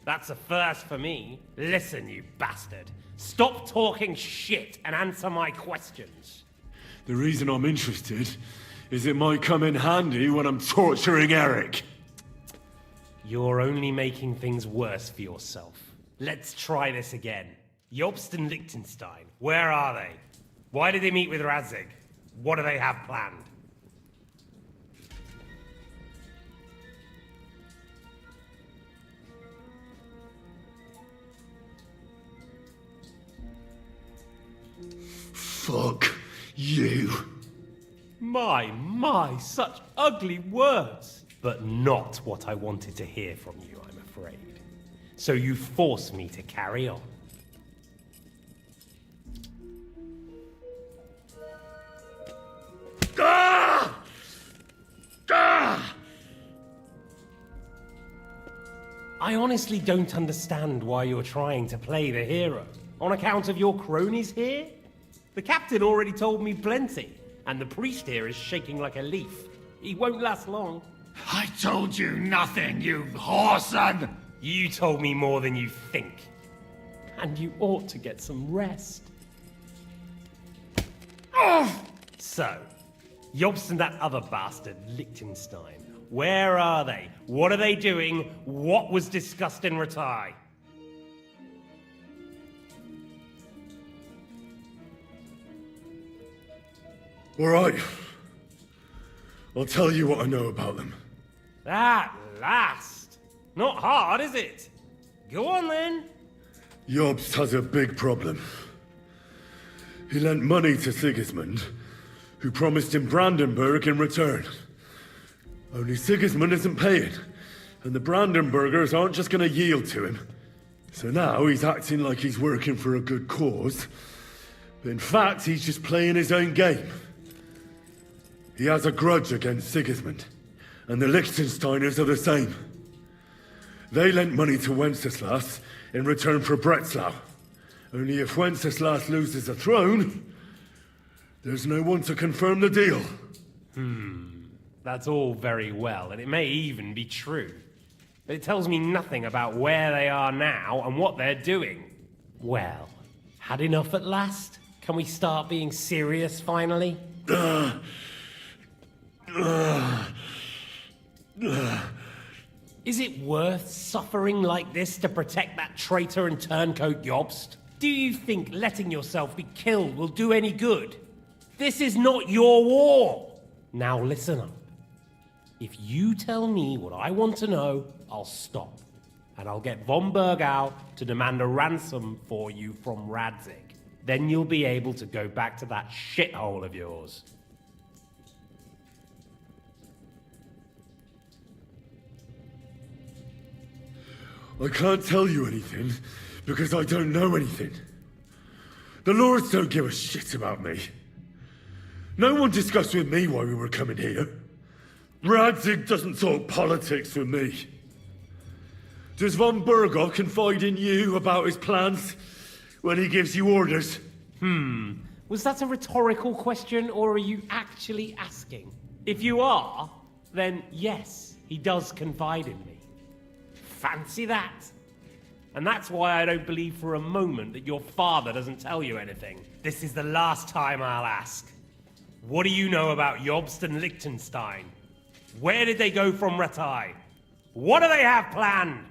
Speaker 15: That's a first for me. Listen, you bastard. Stop talking shit and answer my questions.
Speaker 12: The reason I'm interested is it might come in handy when I'm torturing Eric.
Speaker 15: You're only making things worse for yourself. Let's try this again. Jobst and Liechtenstein, where are they? Why did they meet with Radzig? What do they have planned?
Speaker 12: Fuck you.
Speaker 15: My, such ugly words. But not what I wanted to hear from you, I'm afraid. So you force me to carry on.
Speaker 12: Ah! Ah!
Speaker 15: I honestly don't understand why you're trying to play the hero. On account of your cronies here? The captain already told me plenty, and the priest here is shaking like a leaf. He won't last long.
Speaker 16: I told you nothing, you whoreson!
Speaker 15: You told me more than you think. And you ought to get some rest. So, Jobst and that other bastard, Liechtenstein, where are they? What are they doing? What was discussed in Ratai?
Speaker 12: All right. I'll tell you what I know about them.
Speaker 15: At last! Not hard, is it? Go on then.
Speaker 12: Jobst has a big problem. He lent money to Sigismund, who promised him Brandenburg in return. Only Sigismund isn't paying, and the Brandenburgers aren't just going to yield to him. So now he's acting like he's working for a good cause, but in fact he's just playing his own game. He has a grudge against Sigismund, and the Liechtensteiners are the same. They lent money to Wenceslas in return for Breslau. Only if Wenceslas loses the throne, there's no one to confirm the deal.
Speaker 15: That's all very well, and it may even be true. But it tells me nothing about where they are now and what they're doing. Well, had enough at last? Can we start being serious finally? Is it worth suffering like this to protect that traitor and turncoat Jobst? Do you think letting yourself be killed will do any good? This is not your war! Now listen up. If you tell me what I want to know, I'll stop. And I'll get von Bergau to demand a ransom for you from Radzig. Then you'll be able to go back to that shithole of yours.
Speaker 12: I can't tell you anything, because I don't know anything. The Lords don't give a shit about me. No one discussed with me why we were coming here. Radzig doesn't talk politics with me. Does von Bergau confide in you about his plans when he gives you orders?
Speaker 15: Was that a rhetorical question, or are you actually asking? If you are, then yes, He does confide in me. Fancy that. And that's why I don't believe for a moment that your father doesn't tell you anything. This is the last time I'll ask. What do you know about Jobst and Liechtenstein? Where did they go from Ratai? What do they have planned?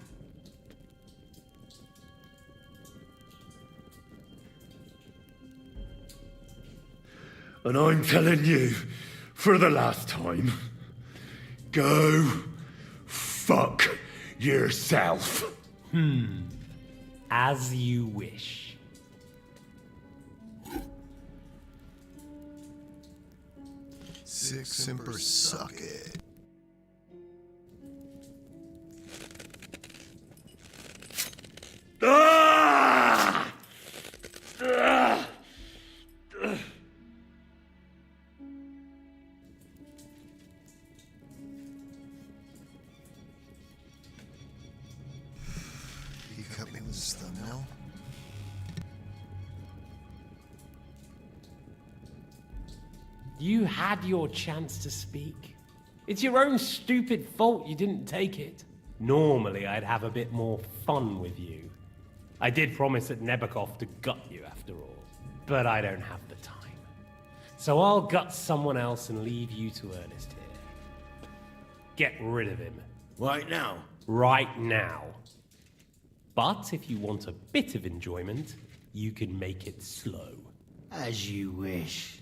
Speaker 12: And I'm telling you, for the last time, go fuck yourself.
Speaker 15: As you wish.
Speaker 9: Six Simper suck it.
Speaker 12: Ah! Ah!
Speaker 9: He cut me with his thumbnail.
Speaker 15: You had your chance to speak. It's your own stupid fault you didn't take it. Normally, I'd have a bit more fun with you. I did promise at Nebakov to gut you after all, but I don't have the time. So I'll gut someone else and leave you to Ernest here. Get rid of him.
Speaker 6: Right now?
Speaker 15: Right now. But if you want a bit of enjoyment, you can make it slow.
Speaker 6: As you wish.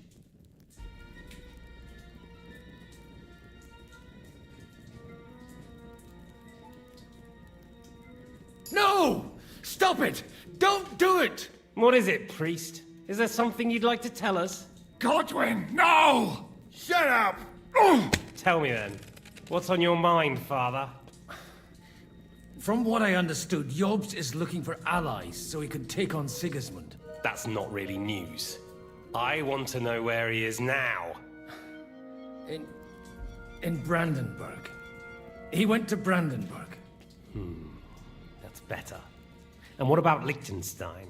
Speaker 19: No! Stop it! Don't do it!
Speaker 15: What is it, priest? Is there something you'd like to tell us?
Speaker 19: Godwin, no!
Speaker 6: Shut up!
Speaker 15: Tell me then. What's on your mind, father?
Speaker 19: From what I understood, Jobst is looking for allies so he can take on Sigismund.
Speaker 15: That's not really news. I want to know where he is now.
Speaker 19: In Brandenburg. He went to Brandenburg.
Speaker 15: That's better. And what about Liechtenstein?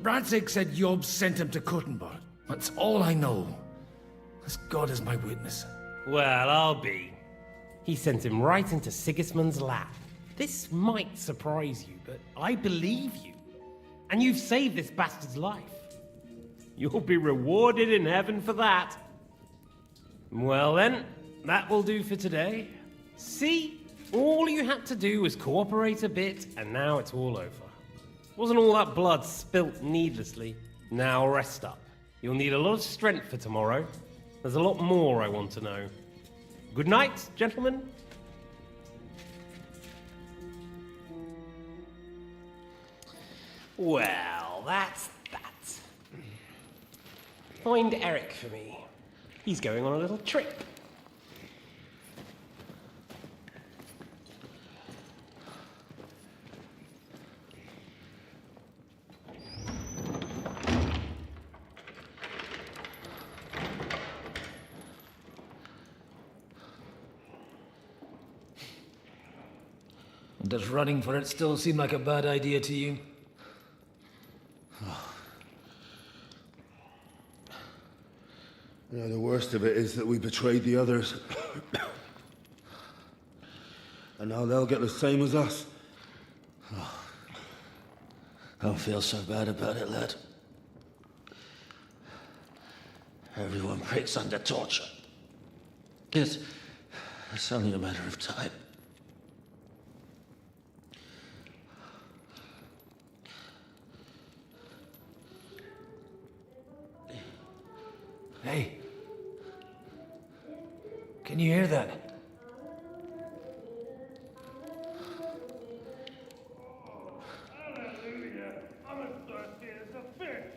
Speaker 19: Radzig said Jobst sent him to Kuttenberg. That's all I know. As God is my witness.
Speaker 15: Well, I'll be. He sent him right into Sigismund's lap. This might surprise you, but I believe you. And you've saved this bastard's life. You'll be rewarded in heaven for that. Well then, that will do for today. See? All you had to do was cooperate a bit, and now it's all over. Wasn't all that blood spilt needlessly? Now rest up. You'll need a lot of strength for tomorrow. There's a lot more I want to know. Good night, gentlemen. Well, that's that. Find Eric for me. He's going on a little trip.
Speaker 20: Does running for it still seem like a bad idea to you?
Speaker 12: You know, the worst of it is that we betrayed the others. And now they'll get the same as us.
Speaker 17: Don't feel so bad about it, lad. Everyone breaks under torture. It's only a matter of time.
Speaker 20: Hey. Can you hear that?
Speaker 15: I'm as thirsty as a fish.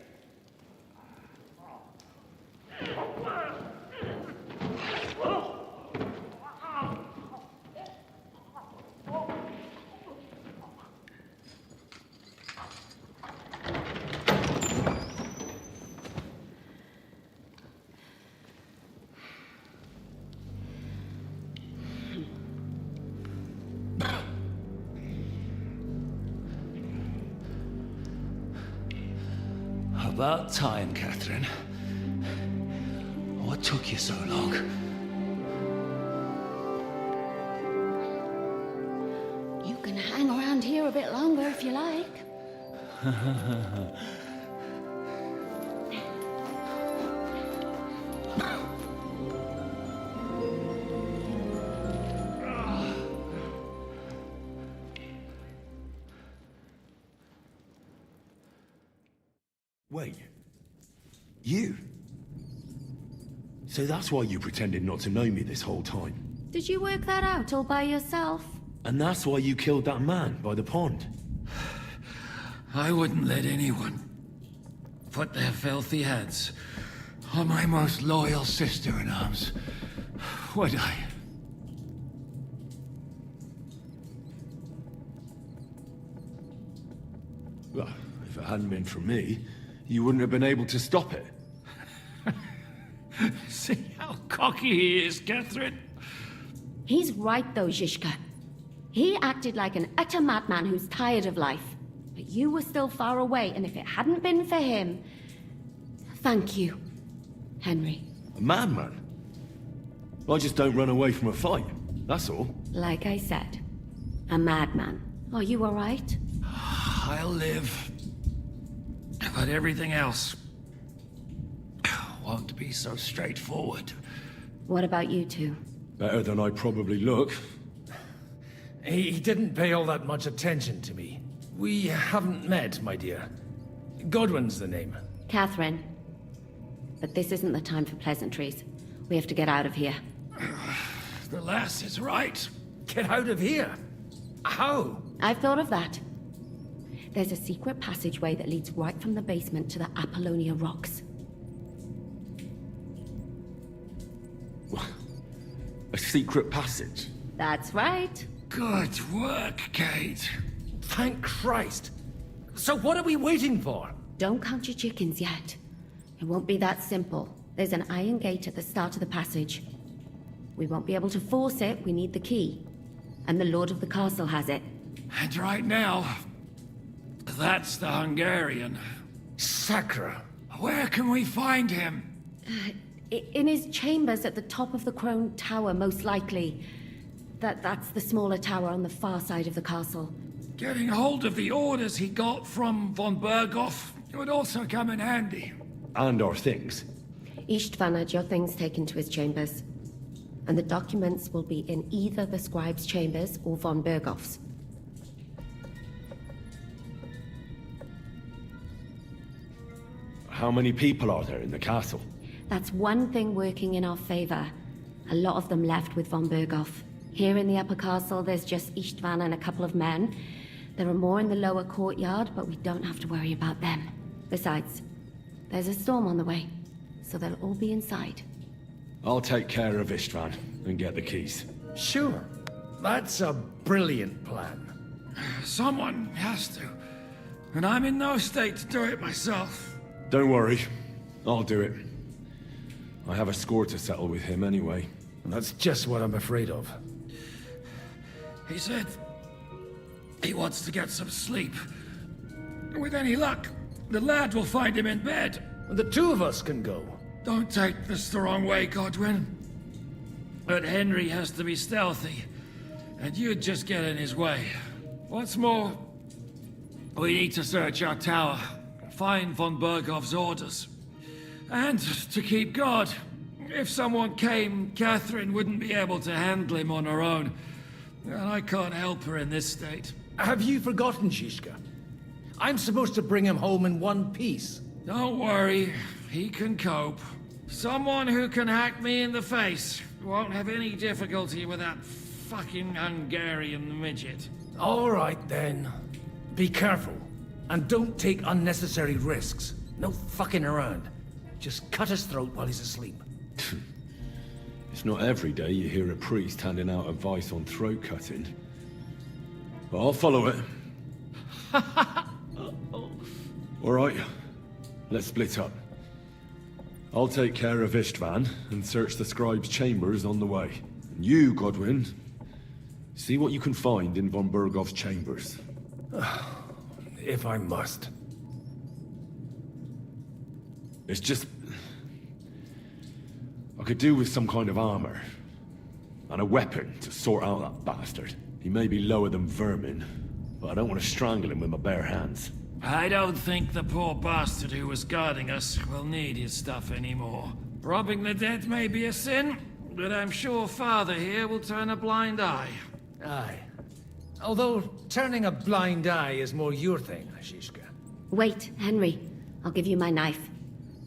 Speaker 17: About time, Catherine. What What took you so long?
Speaker 3: You can hang around here a bit longer if you like.
Speaker 12: Wait. You? So that's why you pretended not to know me this whole time?
Speaker 3: Did you work that out all by yourself?
Speaker 12: And that's why you killed that man by the pond?
Speaker 14: I wouldn't let anyone put their filthy heads on my most loyal sister-in-arms, would I?
Speaker 12: Well, if it hadn't been for me, you wouldn't have been able to stop it.
Speaker 14: See how cocky he is, Catherine?
Speaker 3: He's right though, Zizka. He acted like an utter madman who's tired of life. But you were still far away, and if it hadn't been for him... Thank you, Henry.
Speaker 12: A madman? I just don't run away from a fight, that's all.
Speaker 3: Like I said, a madman. Are you all right?
Speaker 14: I'll live. But everything else won't be so straightforward.
Speaker 3: What about you two?
Speaker 12: Better than I probably look.
Speaker 19: He didn't pay all that much attention to me. We haven't met, my dear. Godwin's the name.
Speaker 3: Catherine. But this isn't the time for pleasantries. We have to get out of here.
Speaker 14: The lass is right.
Speaker 19: Get out of here? How?
Speaker 3: I've thought of that. There's a secret passageway that leads right from the basement to the Apollonia Rocks.
Speaker 12: A secret passage?
Speaker 3: That's right.
Speaker 14: Good work, Kate.
Speaker 19: Thank Christ. So what are we waiting for?
Speaker 3: Don't count your chickens yet. It won't be that simple. There's an iron gate at the start of the passage. We won't be able to force it, we need the key. And the Lord of the Castle has it.
Speaker 14: And right now, that's the Hungarian.
Speaker 19: Sacra.
Speaker 14: Where can we find him?
Speaker 3: In his chambers at the top of the Crone Tower, most likely. That's the smaller tower on the far side of the castle.
Speaker 14: Getting hold of the orders he got from von Berghoff would also come in handy.
Speaker 12: And our things.
Speaker 3: Istvan had your things taken to his chambers. And the documents will be in either the scribe's chambers or von Berghoff's.
Speaker 12: How many people are there in the castle?
Speaker 3: That's one thing working in our favor. A lot of them left with von Berghoff. Here in the upper castle, there's just Istvan and a couple of men. There are more in the lower courtyard, but we don't have to worry about them. Besides, there's a storm on the way, so they'll all be inside.
Speaker 12: I'll take care of Istvan and get the keys.
Speaker 19: Sure. That's a brilliant plan.
Speaker 14: Someone has to. And I'm in no state to do it myself.
Speaker 12: Don't worry. I'll do it. I have a score to settle with him anyway.
Speaker 19: That's just what I'm afraid of.
Speaker 14: He said he wants to get some sleep. With any luck, the lad will find him in bed.
Speaker 19: The two of us can go.
Speaker 14: Don't take this the wrong way, Godwin. But Henry has to be stealthy, and you'd just get in his way. What's more, we need to search our tower, find von Berghoff's orders. And to keep guard. If someone came, Catherine wouldn't be able to handle him on her own. And I can't help her in this state.
Speaker 19: Have you forgotten, Zizka? I'm supposed to bring him home in one piece.
Speaker 14: Don't worry, he can cope. Someone who can hack me in the face won't have any difficulty with that fucking Hungarian midget.
Speaker 19: All right, then. Be careful. And don't take unnecessary risks. No fucking around. Just cut his throat while he's asleep.
Speaker 12: It's not every day you hear a priest handing out advice on throat cutting. But I'll follow it. All right, let's split up. I'll take care of Istvan and search the scribe's chambers on the way. And you, Godwin, see what you can find in von Berghoff's chambers.
Speaker 19: If I must.
Speaker 12: It's just... I could do with some kind of armor. And a weapon to sort out that bastard. He may be lower than vermin, but I don't want to strangle him with my bare hands.
Speaker 14: I don't think the poor bastard who was guarding us will need his stuff anymore. Robbing the dead may be a sin, but I'm sure Father here will turn a blind eye.
Speaker 19: Aye. Although turning a blind eye is more your thing, Ashishka.
Speaker 3: Wait, Henry. I'll give you my knife.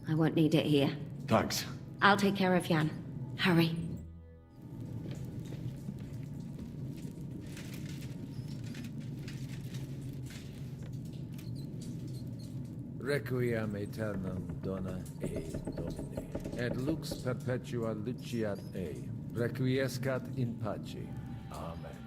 Speaker 3: I won't need it here.
Speaker 12: Thanks.
Speaker 3: I'll take care of Jan. Hurry.
Speaker 8: Requiem aeternam dona e Domine, et lux perpetua luciat e, requiescat in pace. Amen.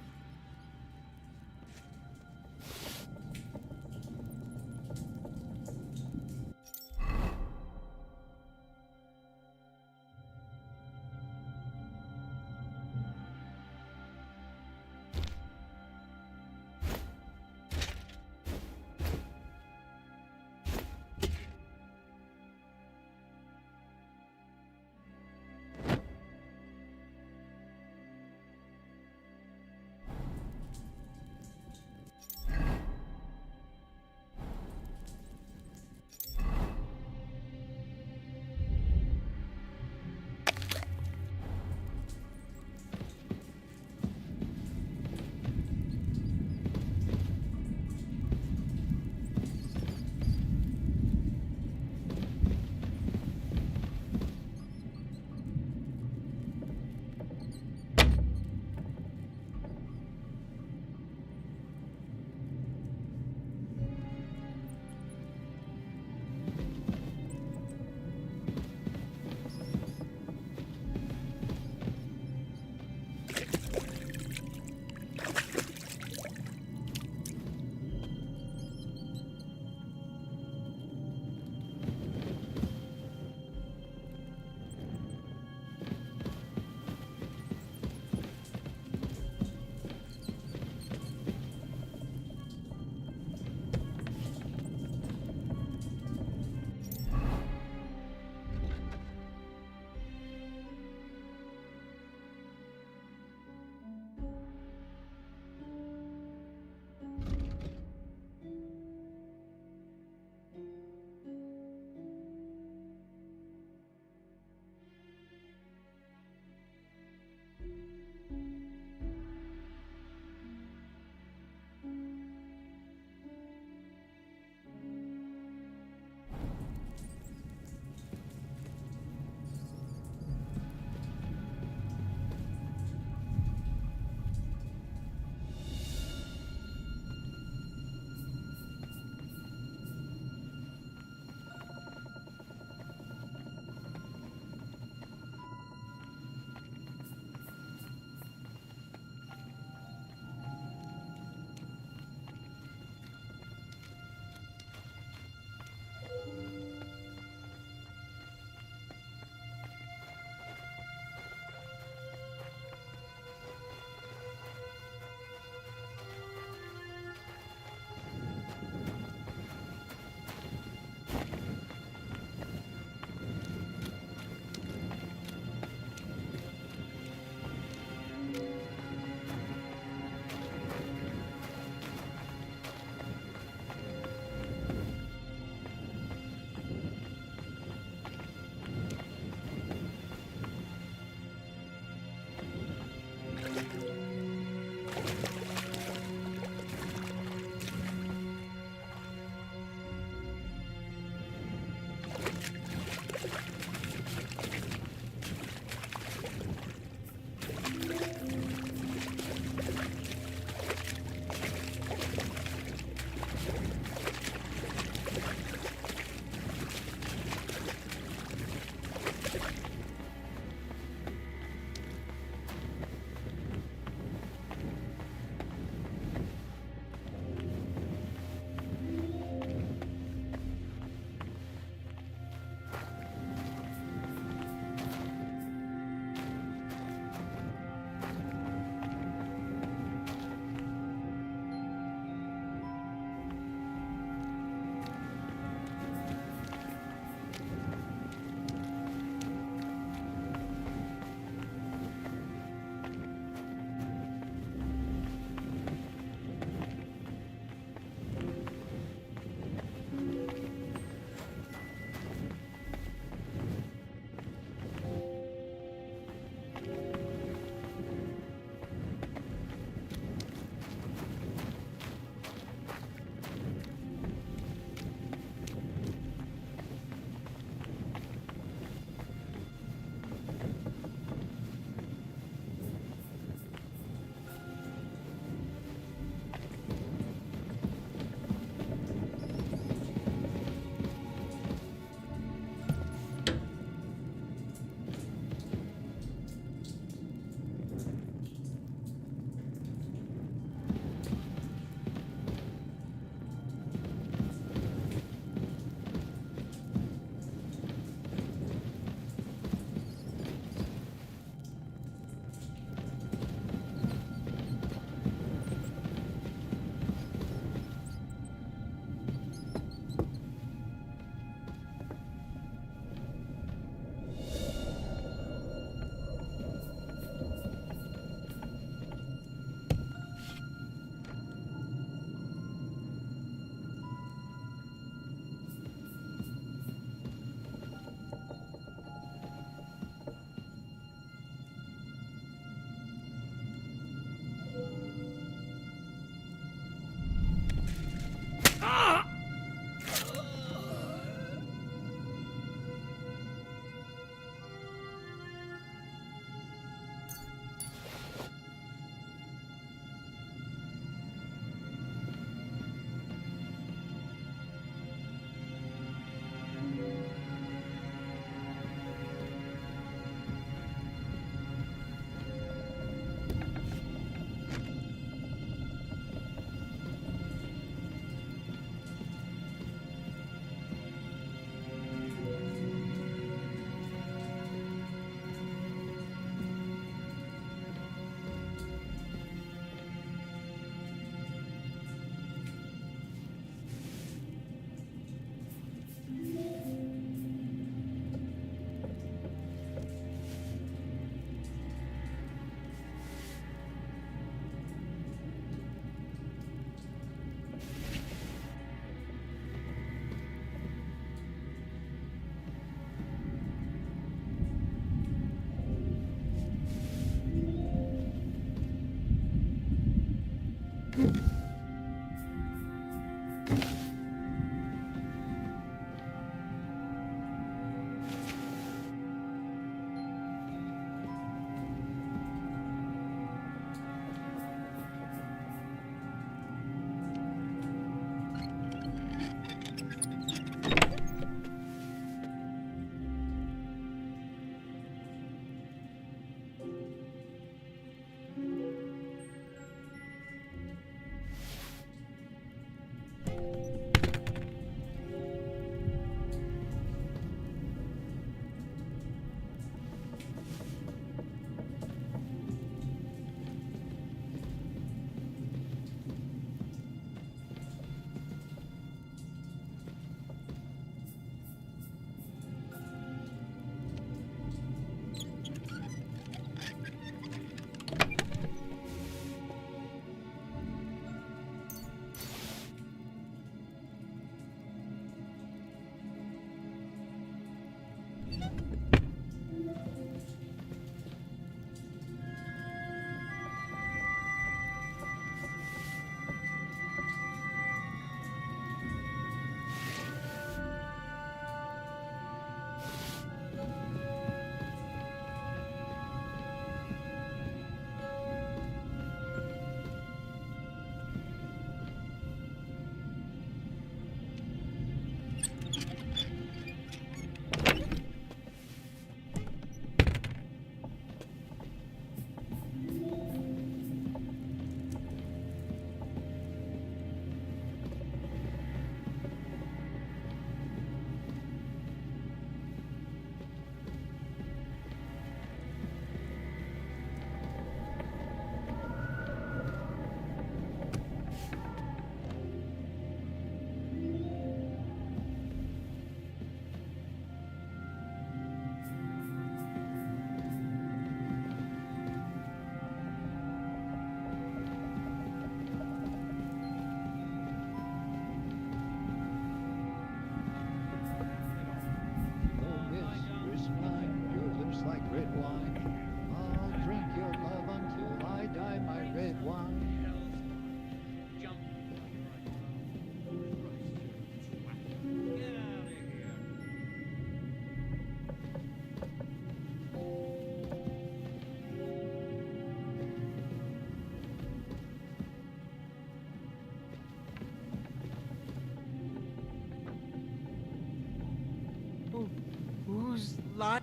Speaker 6: Who's lot?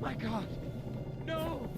Speaker 6: My God! No!